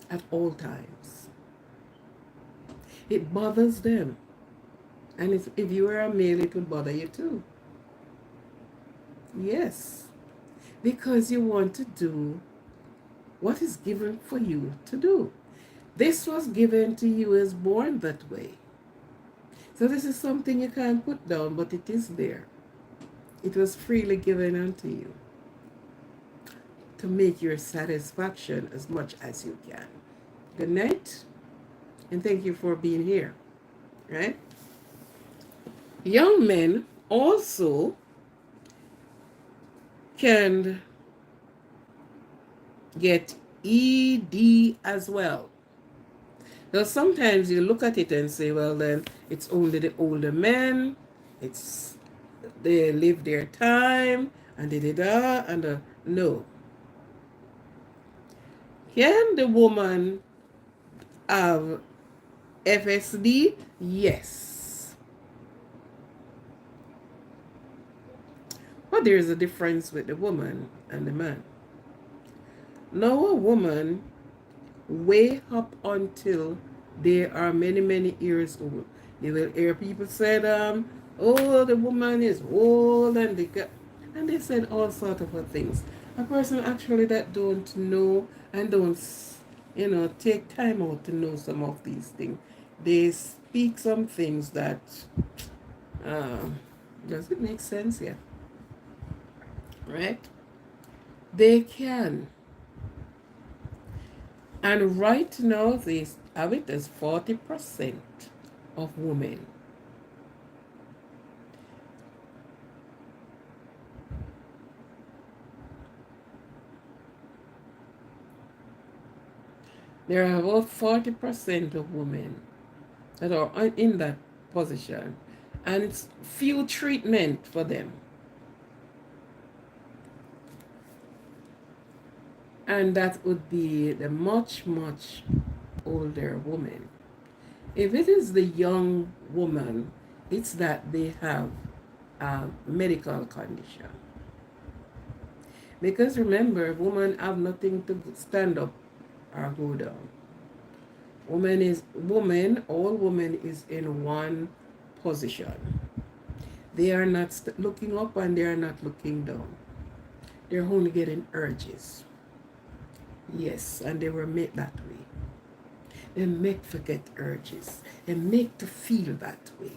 at all times. It bothers them. And if you were a male, it would bother you too. Yes. Because you want to do what is given for you to do. This was given to you as born that way. So this is something you can't put down, but it is there. It was freely given unto you to make your satisfaction as much as you can. Good night, and thank you for being here. Right? Young men also can get ED as well. Now sometimes you look at it and say, well then it's only the older men, it's they live their time and da and no. Can the woman have FSD? Yes. But there's a difference with the woman and the man. Now a woman way up until they are many, many years old. You will hear people say, oh, the woman is old and they said all sorts of things. A person actually that don't know and don't, take time out to know some of these things. They speak some things that does it make sense? Yeah. Right? They can. And right now, they have it as 40% of women. There are about 40% of women that are in that position, and it's few treatment for them. And that would be the much, much older woman. If it is the young woman, it's that they have a medical condition. Because remember, women have nothing to stand up or go down. All women is in one position. They are not looking up and they are not looking down. They're only getting urges. Yes, and they were made that way. They make to get urges. They make to feel that way.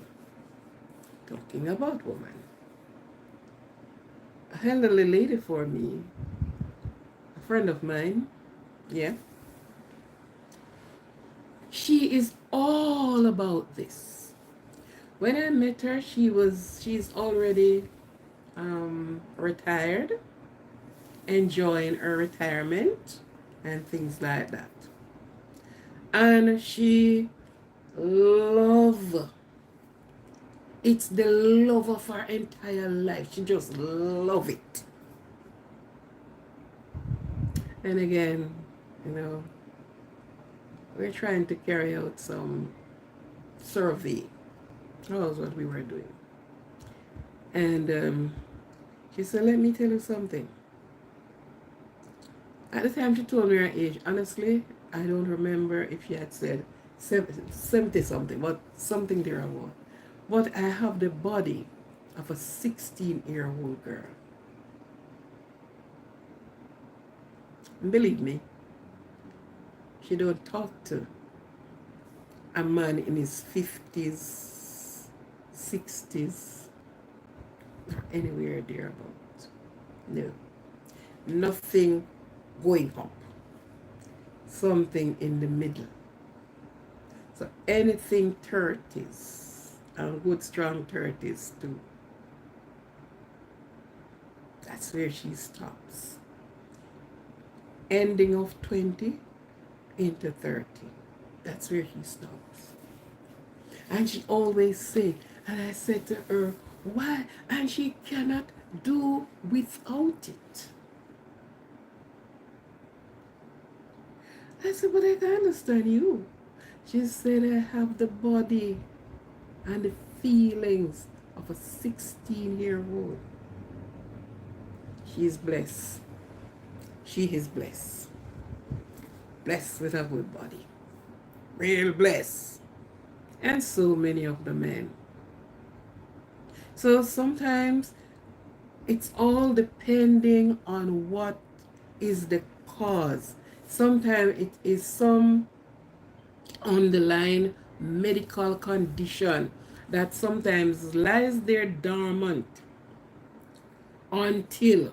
Talking about woman. A elderly lady for me, a friend of mine, yeah. She is all about this. When I met her, she's already retired, enjoying her retirement and things like that. And she it's the love of her entire life. She just love it. And again, we're trying to carry out some survey. That was what we were doing. And she said, let me tell you something. At the time she told me her age, honestly, I don't remember if she had said 70 something, but something there about. But I have the body of a 16-year-old girl. And believe me, she don't talk to a man in his 50s, 60s, or anywhere thereabout. No. Nothing going up. Something in the middle. So anything 30s, and good strong 30s too. That's where she stops. Ending of 20 into 30. That's where she stops. And she always say, and I said to her, why? And she cannot do without it. I said, but I can understand you. She said, I have the body and the feelings of a 16-year-old. She is blessed. She is blessed. Blessed with a good body. Real blessed. And so many of the men. So sometimes it's all depending on what is the cause. Sometimes it is some underlying medical condition that sometimes lies there dormant until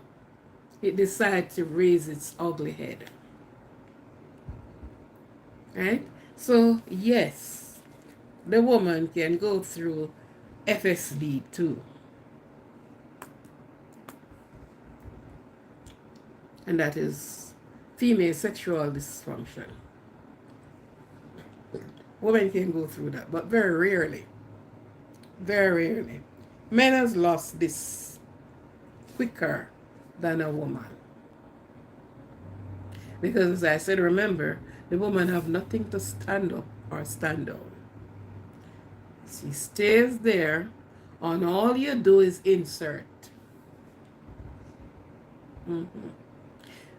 it decides to raise its ugly head. Right? So, yes, the woman can go through FSD too. And that is female sexual dysfunction. Women can go through that, but very rarely. Very rarely. Men has lost this quicker than a woman. Because as I said, remember, the woman have nothing to stand up or stand down. She stays there, and all you do is insert.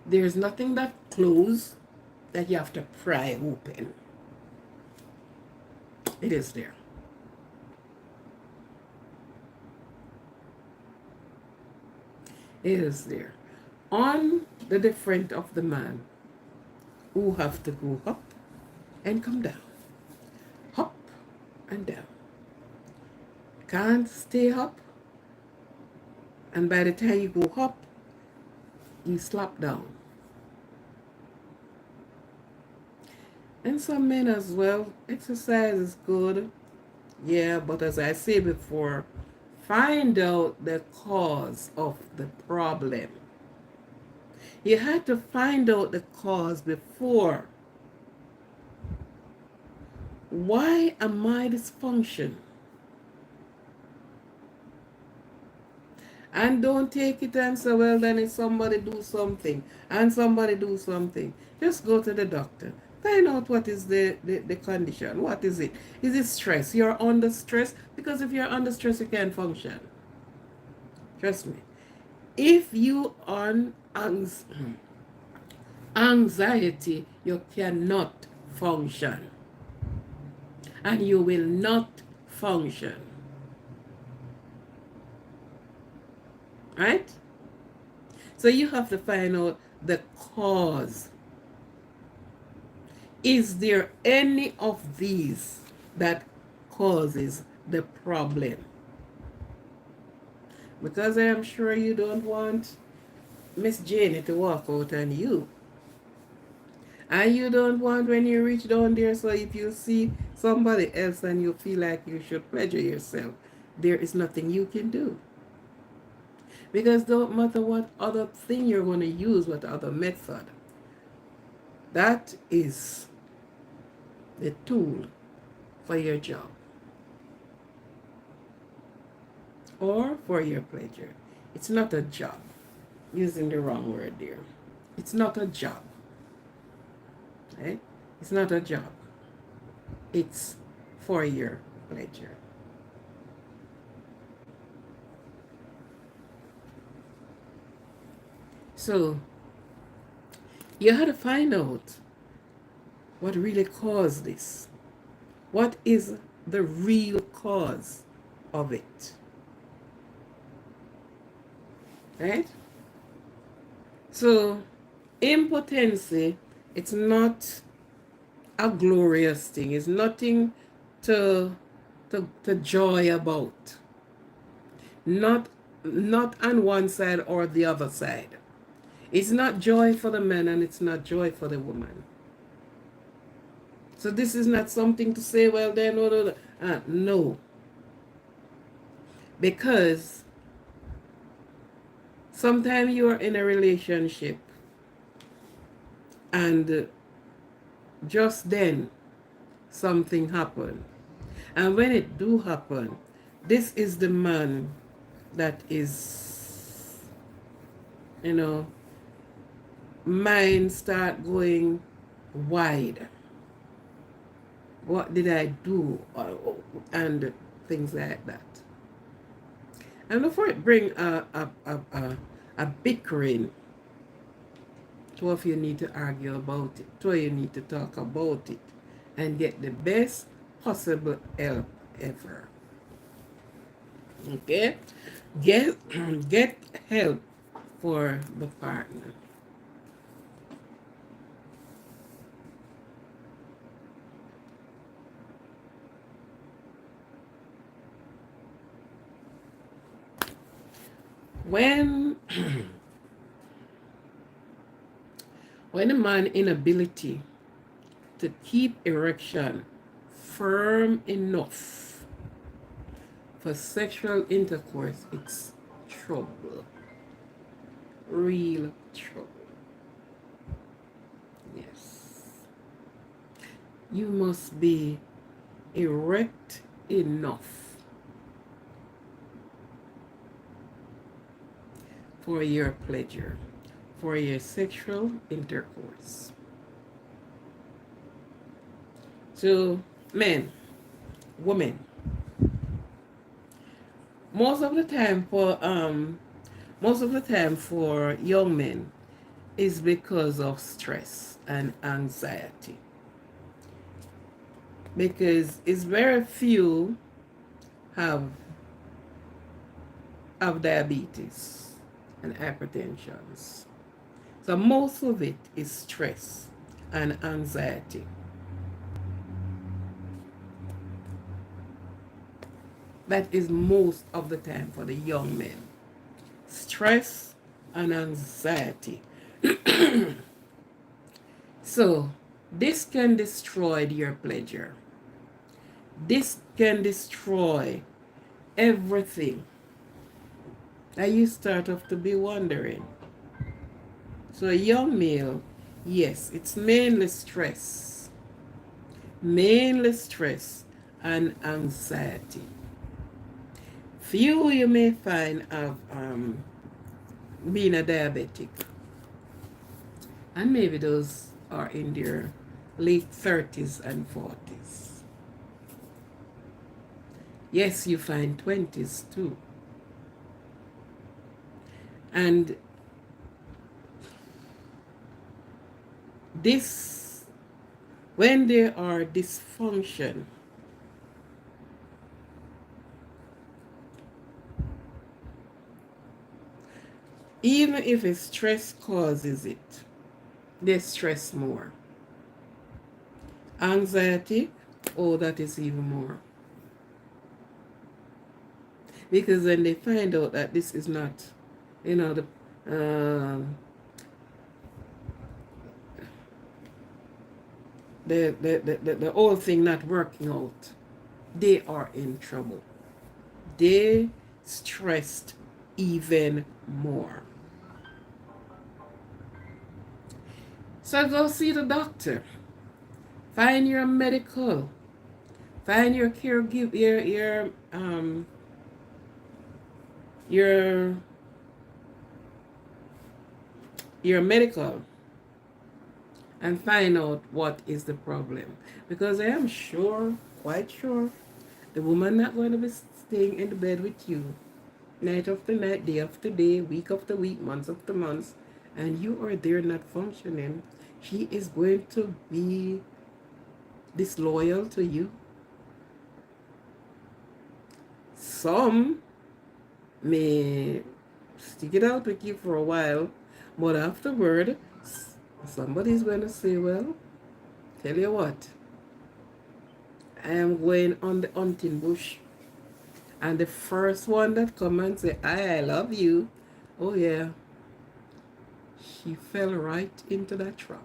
There's nothing that close that you have to pry open. It is there. It is there. On the different of the man who have to go up and come down. Up and down. Can't stay up. And by the time you go up, you slap down. And some men as well, exercise is good. Yeah, but as I said before, find out the cause of the problem. You had to find out the cause before. Why am I dysfunction? And don't take it and say, well, then if somebody do something and somebody do something, just go to the doctor. Find out what is the condition. What is it? Is it stress? You're under stress? Because if you're under stress, you can't function. Trust me. If you are on anxiety, you cannot function. And you will not function. Right? So you have to find out the cause. Is there any of these that causes the problem? Because I am sure you don't want Miss Janie to walk out on you. And you don't want when you reach down there, so if you see somebody else and you feel like you should pleasure yourself, there is nothing you can do. Because don't matter what other thing you're going to use, what other method, that is the tool for your job or for your pleasure. It's not a job. Using the wrong word there. It's not a job. Right? It's not a job. It's for your pleasure. So you had to find out what really caused this. What is the real cause of it? Right? So impotency, it's not a glorious thing. It's nothing to joy about. Not not on one side or the other side. It's not joy for the man and it's not joy for the woman. So this is not something to say, well, then, no. Because sometimes you are in a relationship and just then something happened. And when it do happen, this is the man that is, mind start going wide. What did I do? And things like that. And before it bring a bickering, two of you need to argue about it. Two of you need to talk about it and get the best possible help ever. Okay? Get get help for the partner. When when a man inability to keep erection firm enough for sexual intercourse, it's trouble. Real trouble. Yes. You must be erect enough for your pleasure, for your sexual intercourse. So, men, women, most of the time for young men is because of stress and anxiety. Because it's very few have diabetes and hypertension. So most of it is stress and anxiety. That is most of the time for the young men. Stress and anxiety. So this can destroy your pleasure. This can destroy everything. And you start off to be wondering. So a young male, yes, it's mainly stress. Mainly stress and anxiety. Few you may find of being a diabetic. And maybe those are in their late 30s and 40s. Yes, you find 20s too. And this, when there are dysfunction, even if a stress causes it, they stress more. Anxiety, oh, that is even more. Because when they find out that this is not, the whole thing not working out, they are in trouble. They stressed even more. So go see the doctor. Find your medical. Find your caregiver, your medical, and find out what is the problem. Because I am sure, quite sure, the woman not going to be staying in the bed with you night after night, day after day, week after week, months after months, and you are there not functioning. She is going to be disloyal to you. Some may stick it out with you for a while, but afterward, somebody's going to say, well, tell you what, I am going on the hunting bush. And the first one that come and say, I love you, oh yeah, she fell right into that trap.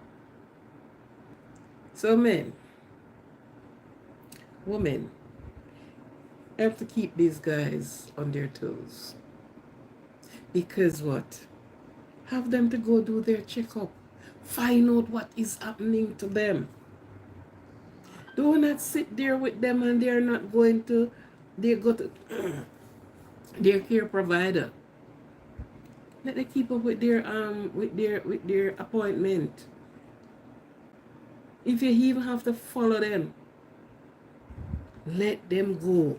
So men, women, have to keep these guys on their toes. Because what? Have them to go do their checkup. Find out what is happening to them. Do not sit there with them and they're not going to, they go to their care provider. Let them keep up with their appointment. If you even have to follow them, let them go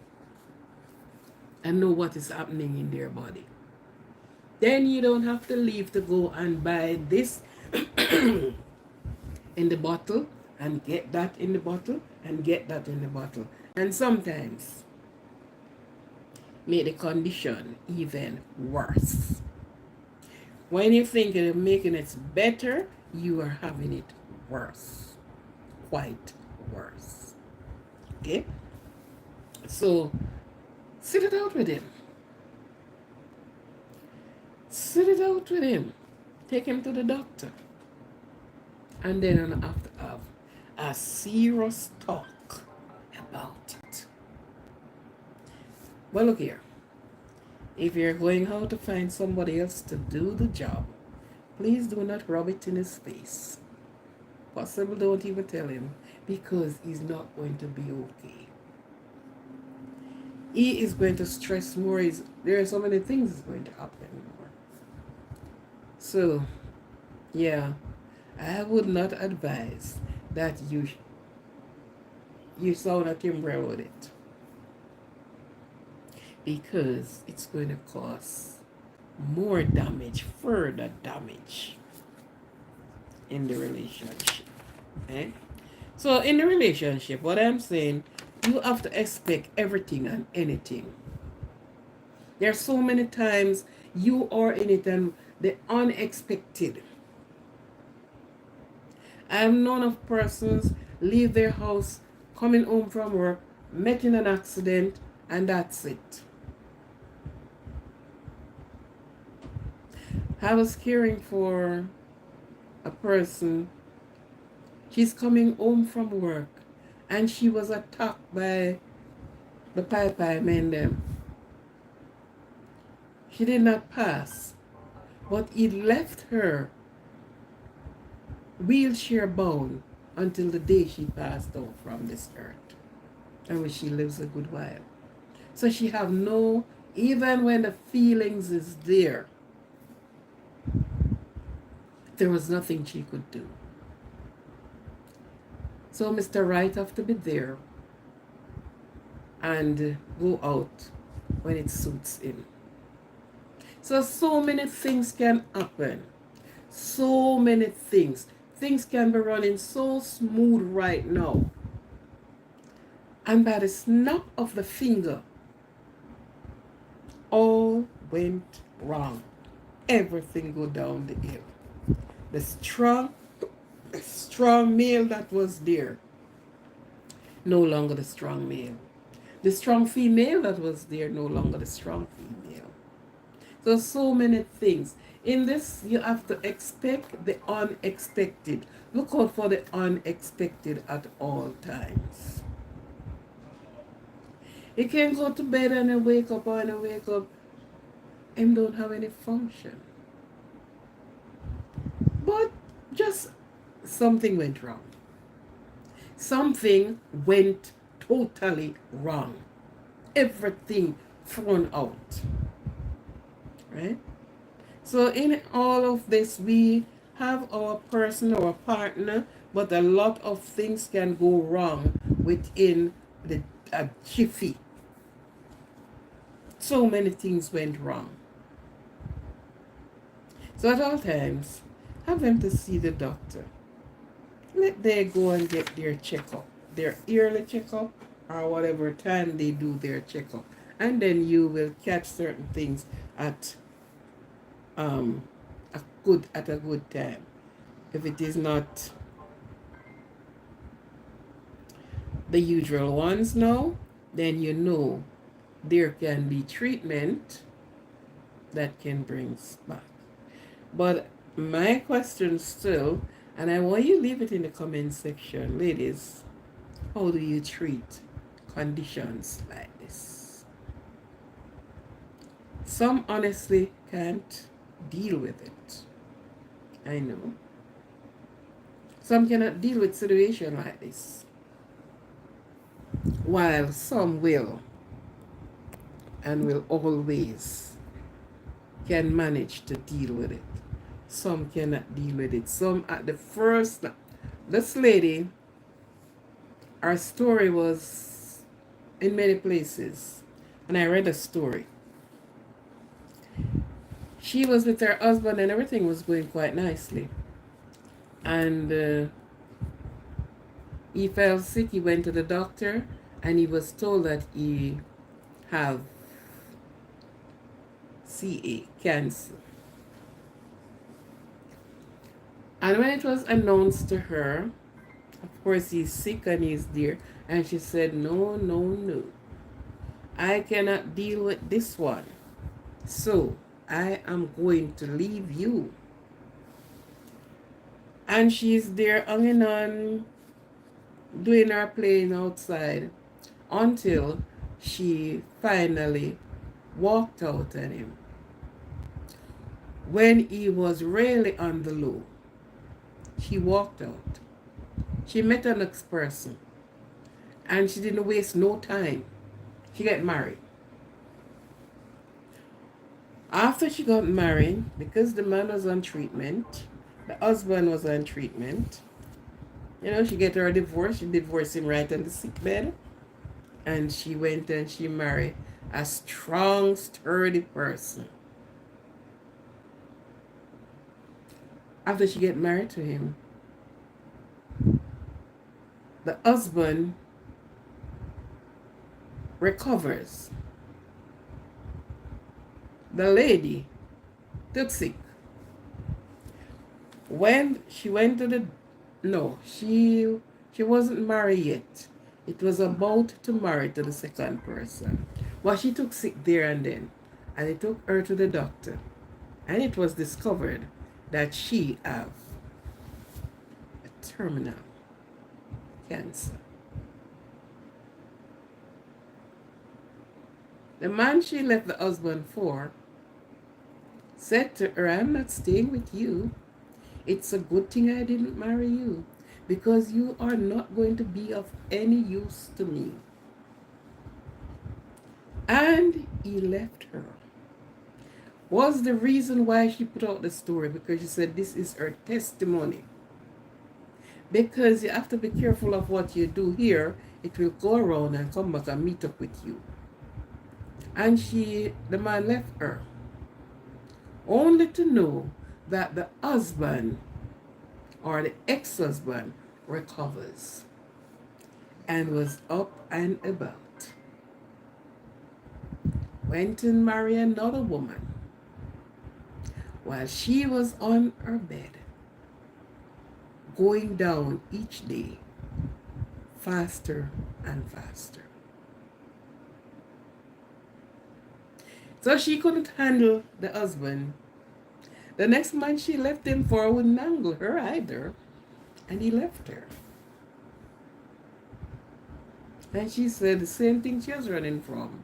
and know what is happening in their body. Then you don't have to leave to go and buy this in the bottle and get that in the bottle and get that in the bottle. And sometimes make the condition even worse. When you think you're making it better, you are having it worse. Quite worse. Okay? So, sit it out with him. Sit it out with him. Take him to the doctor. And then I have to have a serious talk about it. Well, look here. If you're going out to find somebody else to do the job, please do not rub it in his face. Possibly don't even tell him, because he's not going to be okay. He is going to stress more. There are so many things that's going to happen more. So, yeah, I would not advise that you sound a timbrel with it, because it's going to cause more damage, further damage in the relationship. Okay? So in the relationship, what I'm saying, you have to expect everything and anything. There are so many times you are in it and the unexpected. I have known of persons leave their house, coming home from work, met in an accident, and that's it. I was caring for a person. She's coming home from work and she was attacked by the Pai men them. She did not pass, but it left her wheelchair bound until the day she passed out from this earth, and which she lives a good while. So she have no, even when the feelings is there was nothing she could do. So Mr. Right have to be there and go out when it suits him. So many things can happen. So many things. Things can be running so smooth right now. And by the snap of the finger, all went wrong. Everything go down the hill. The strong male that was there, no longer the strong male. The strong female that was there, no longer the strong female. So many things. In this, you have to expect the unexpected. Look out for the unexpected at all times. You can go to bed and you wake up, and don't have any function. But just something went wrong. Something went totally wrong. Everything thrown out. Right? So in all of this, we have our person, our partner, but a lot of things can go wrong within a jiffy. So many things went wrong. So at all times, have them to see the doctor. Let them go and get their checkup, their yearly checkup, or whatever time they do their checkup. And then you will catch certain things at a good time. If it is not the usual ones now, then you know there can be treatment that can bring us back. But my question still, and I want you to leave it in the comment section, ladies, how do you treat conditions like this? Some honestly can't deal with it. I know. Some cannot deal with situation like this, while some will and will always can manage to deal with it. Some cannot deal with it. Some at the first, this lady, our story was in many places, and I read a story. She was with her husband, and everything was going quite nicely. And he fell sick. He went to the doctor, and he was told that he have cancer. And when it was announced to her, of course he's sick and he's there, and she said, no, no, no. I cannot deal with this one. So I am going to leave you. And she's there hanging on, doing her playing outside until she finally walked out at him. When he was really on the low, she walked out. She met an next person, and she didn't waste no time. She got married. After she got married, because the man was on treatment, the husband was on treatment, she get her a divorce. She divorced him right on the sick bed. And she went and she married a strong, sturdy person. After she get married to him, the husband recovers. The lady took sick. When she went to the, no, she wasn't married yet. It was about to marry to the second person. Well, she took sick there and then, and they took her to the doctor, and it was discovered that she have a terminal cancer. The man she left the husband for said to her, I'm not staying with you. It's a good thing I didn't marry you, because you are not going to be of any use to me. And he left her. Was the reason why she put out the story, because she said this is her testimony. Because you have to be careful of what you do here. It will go around and come back and meet up with you. And the man left her, only to know that the husband or the ex-husband recovers and was up and about. Went and married another woman while she was on her bed, going down each day faster and faster. So she couldn't handle the husband. The next man she left him for wouldn't handle her either, and he left her. And she said the same thing she was running from.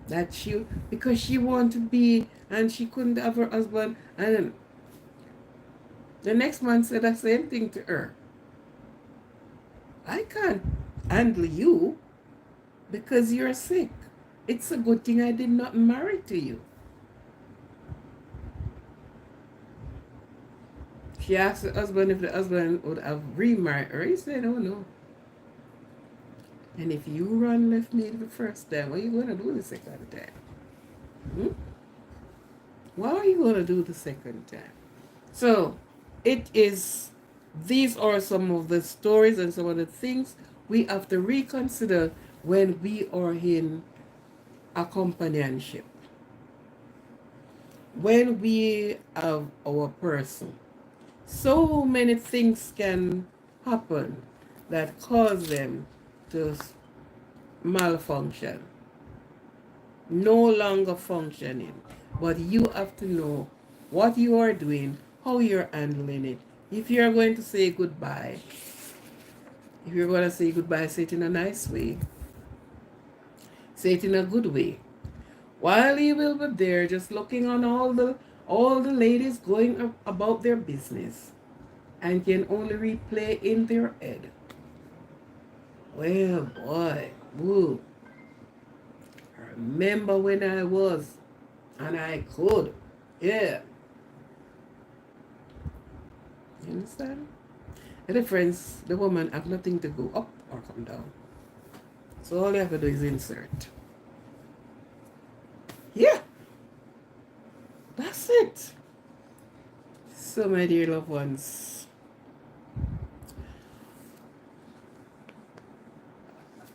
That because she wanted to be, and she couldn't have her husband. And the next man said the same thing to her. I can't handle you because you're sick. It's a good thing I did not marry to you. She asked the husband if the husband would have remarried her. He said, oh no. And if you left me the first time, what are you going to do the second time? What are you going to do the second time? So, these are some of the stories and some of the things we have to reconsider when we are in a companionship. When we have our person, so many things can happen that cause them to malfunction. no longer functioning. But you have to know what you are doing, how you're handling it. If you're going to say goodbye, if you're going to say goodbye, say it in a nice way, say it in a good way. While he will be there just looking on all the ladies going about their business and can only replay in their head. Well, boy, woo. I remember when I was and I could. Yeah. You understand? The difference, the woman have nothing to go up or come down. So all you have to do is insert. Yeah, that's it. So my dear loved ones,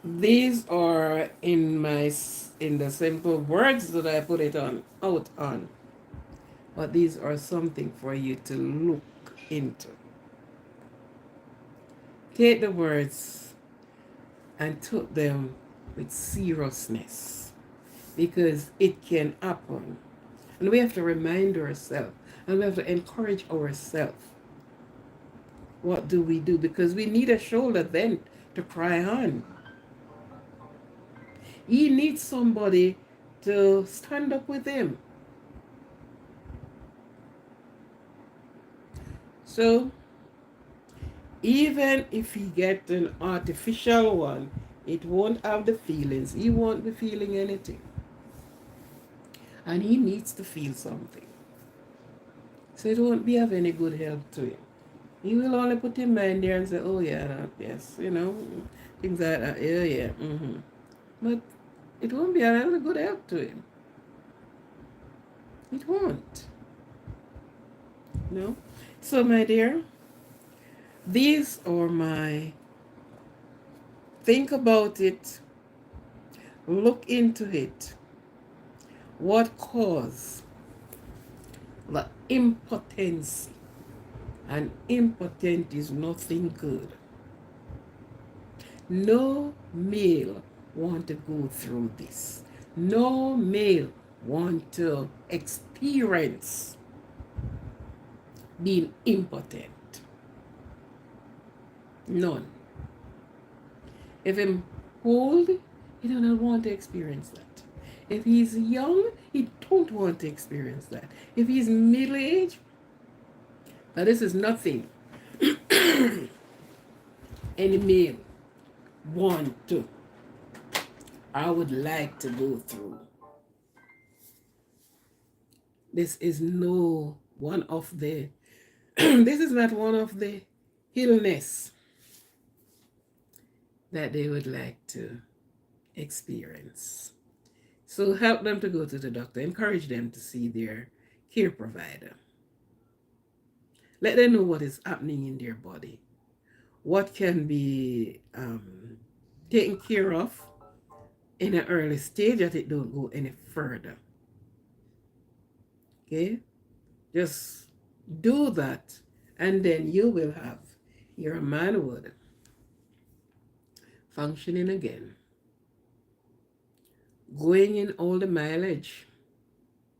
these are in the simple words that I put it on out on. But these are something for you to look into. Take the words and took them with seriousness because it can happen. And we have to remind ourselves and we have to encourage ourselves. What do we do? Because we need a shoulder then to cry on. He needs somebody to stand up with him. So even if he gets an artificial one, it won't have the feelings. He won't be feeling anything. And he needs to feel something. So it won't be of any good help to him. He will only put him mind there and say, oh yeah, yes, things like that. Yeah, yeah. But it won't be of any good help to him. It won't. No? So my dear, these are my think about it, look into it. What caused the impotence? And impotent is nothing good. No male want to go through this. No male want to experience being impotent. None. If him old, he don't want to experience that. If he's young, he don't want to experience that. If he's middle-aged, now this is nothing any male want to. I would like to go through. This is no one of the this is not one of the illness that they would like to experience. So help them to go to the doctor. Encourage them to see their care provider. Let them know what is happening in their body. What can be taken care of in an early stage that it don't go any further. Okay? Just do that and then you will have your manhood functioning again. Going in all the mileage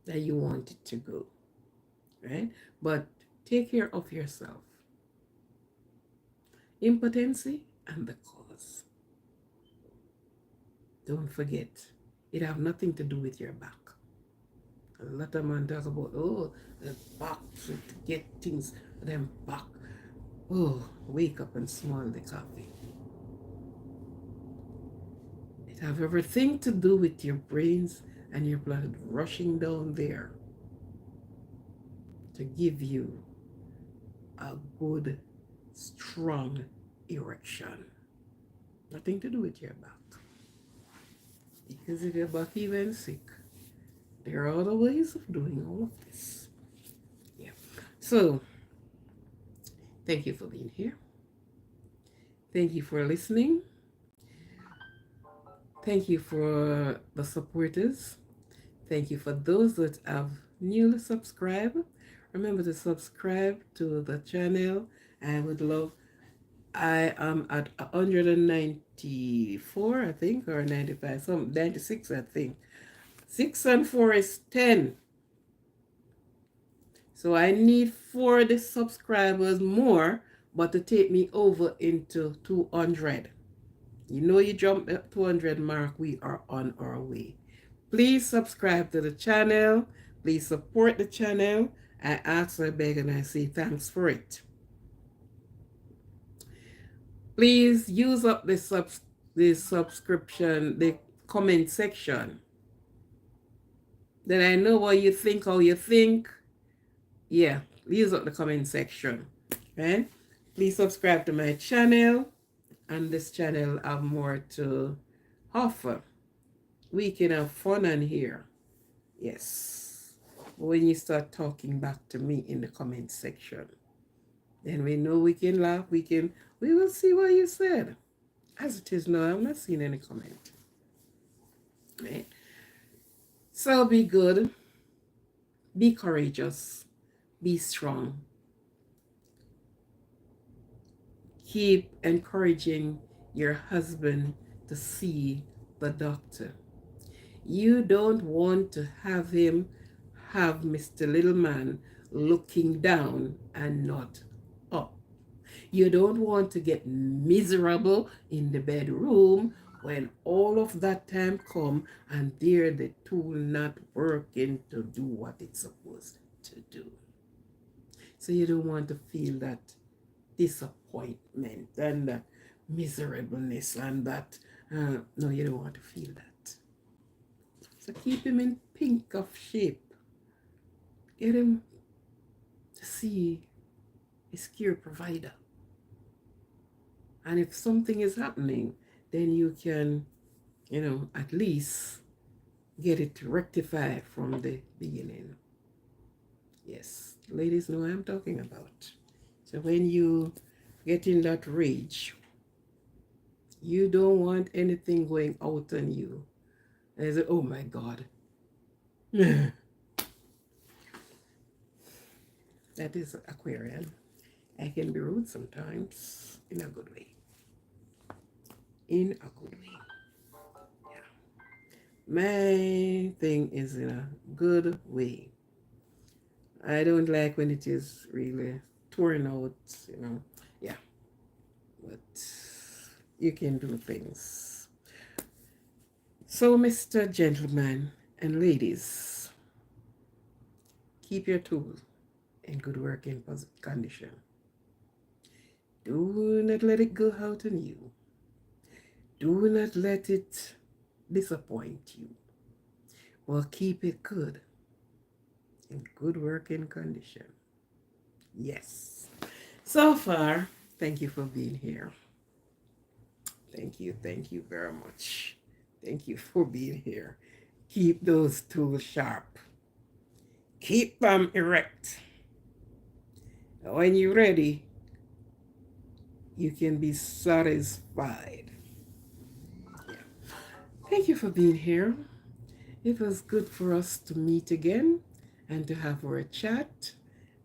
that you want it to go. Right? But take care of yourself. Impotency and the cause. Don't forget, it have nothing to do with your back. A lot of men talk about, oh, the back to get things, them back. Oh, wake up and smell the coffee. It have everything to do with your brains and your blood rushing down there to give you a good, strong erection. Nothing to do with your back. Because if your back even sick, there are other ways of doing all of this. Yeah. So, thank you for being here. Thank you for listening. Thank you for the supporters. Thank you for those that have newly subscribed. Remember to subscribe to the channel. I am at 194, I think, or 95, some 96, I think. 6 and 4 is 10. So I need 40 subscribers more, but to take me over into 200. You know, you jump at 200 mark, we are on our way. Please subscribe to the channel. Please support the channel. I ask, I beg, and I say thanks for it. Please use up the subscription, the comment section. Then I know what you think, how you think. Yeah, use up the comment section. Right? Please subscribe to my channel, and this channel have more to offer. We can have fun on here. Yes. When you start talking back to me in the comment section, then we know we can laugh. We will see what you said. As it is now, I'm not seeing any comment. Right? So be good. Be courageous. Be strong. Keep encouraging your husband to see the doctor. You don't want to have him have Mr. Little Man looking down and not up. You don't want to get miserable in the bedroom when all of that time come and there the tool not working to do what it's supposed to do. So you don't want to feel that disappointment and that miserableness and that, no, you don't want to feel that. So keep him in pink of shape. Get him to see his care provider. And if something is happening, then you can, at least get it rectified from the beginning. Yes, ladies know what I'm talking about. So when you get in that rage, you don't want anything going out on you. And you say, oh my God. That is Aquarian. I can be rude sometimes in a good way. In a good way. Yeah. My thing is in a good way. I don't like when it is really torn out, Yeah. But you can do things. So, Mr. Gentleman and ladies, keep your tool in good working condition. Do not let it go out on you. Do not let it disappoint you. Well, keep it good, in good working condition. Yes. So far, thank you for being here. Thank you very much. Thank you for being here. Keep those tools sharp. Keep them erect. When you're ready, you can be satisfied. Yeah. Thank you for being here. It was good for us to meet again and to have our chat.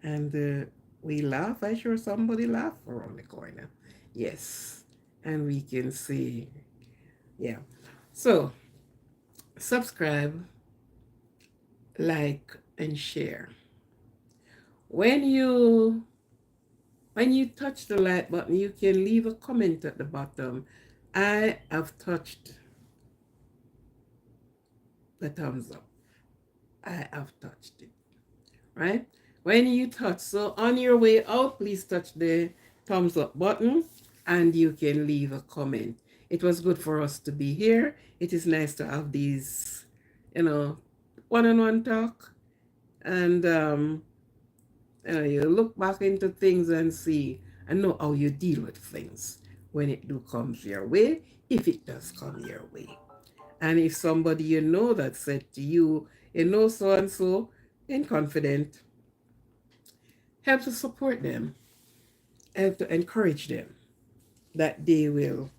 And we laugh. I'm sure somebody laughed around the corner. Yes. And we can see, yeah. So, subscribe, like, and share. When you touch the like button, you can leave a comment at the bottom. I have touched the thumbs up. I have touched it, right? When you touch, so on your way out, please touch the thumbs up button and you can leave a comment. It was good for us to be here. It is nice to have these, one-on-one talk. And, you look back into things and see and know how you deal with things when it do comes your way, if it does come your way. And if somebody that said to you, so and so, in confident, help to support them, help to encourage them that they will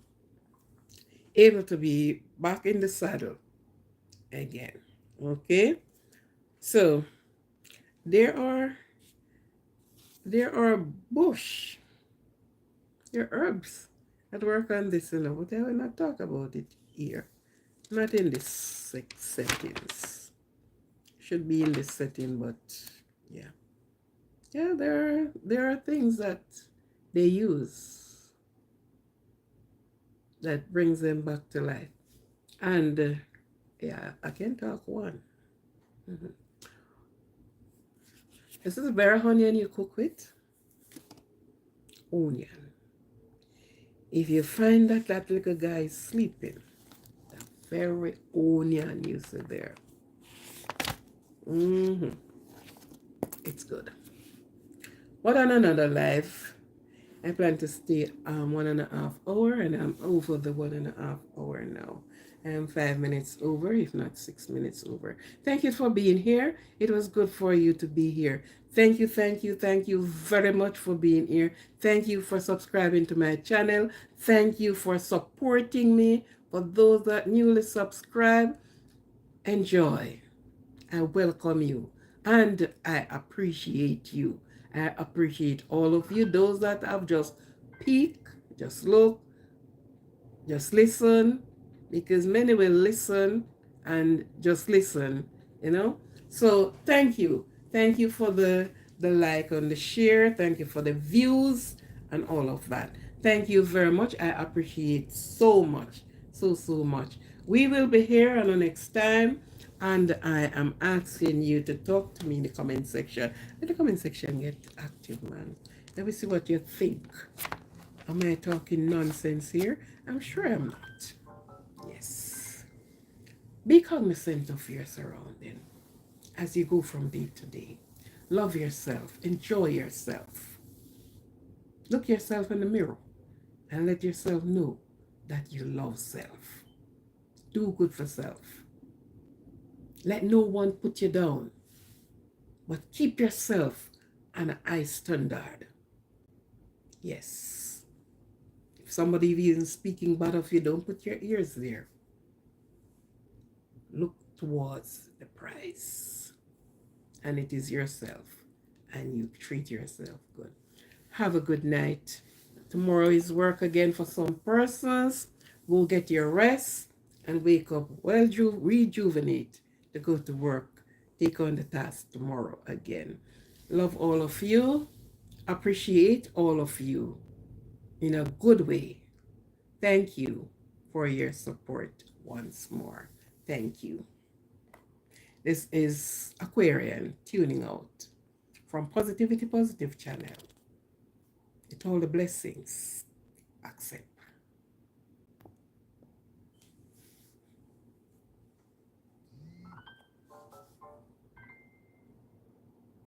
able to be back in the saddle again. Okay? So there are bush, there are herbs that work on this, but I will not talk about it here. Not in this settings. should be in this setting, but yeah. Yeah, there are things that they use that brings them back to life. And yeah, I can talk one. Mhm. This is a bear onion you cook with onion. If you find that that little guy is sleeping, that very onion you see there, hmm it's good. But on another life, I plan to stay 1.5 hour, and I'm over the 1.5 hour now. I am 5 minutes over, if not 6 minutes over. Thank you for being here. It was good for you to be here. Thank you, thank you, thank you very much for being here. Thank you for subscribing to my channel. Thank you for supporting me. For those that newly subscribe, enjoy. I welcome you and I appreciate you. I appreciate all of you, those that have just peek, just look, just listen, because many will listen and just listen, you know. So thank you for the like and the share. Thank you for the views and all of that. Thank you very much. I appreciate so much, so much. We will be here on the next time, and I am asking you to talk to me in the comment section. Let the comment section get active, man. Let me see what you think. Am I talking nonsense here? I'm sure I'm not. Yes. Be cognizant of your surrounding as you go from day to day. Love yourself. Enjoy yourself. Look yourself in the mirror and let yourself know that you love self. Do good for self. Let no one put you down, but keep yourself on a high standard. Yes. If somebody is speaking bad of you, don't put your ears there. Look towards the prize, and it is yourself, and you treat yourself good. Have a good night. Tomorrow is work again for some persons. Go get your rest and wake up well rejuvenate to go to work. Take on the task tomorrow again. Love all of you. Appreciate all of you in a good way. Thank you for your support once more. Thank you. This is Aquarian tuning out from Positivity Positive channel. With all the blessings, accept.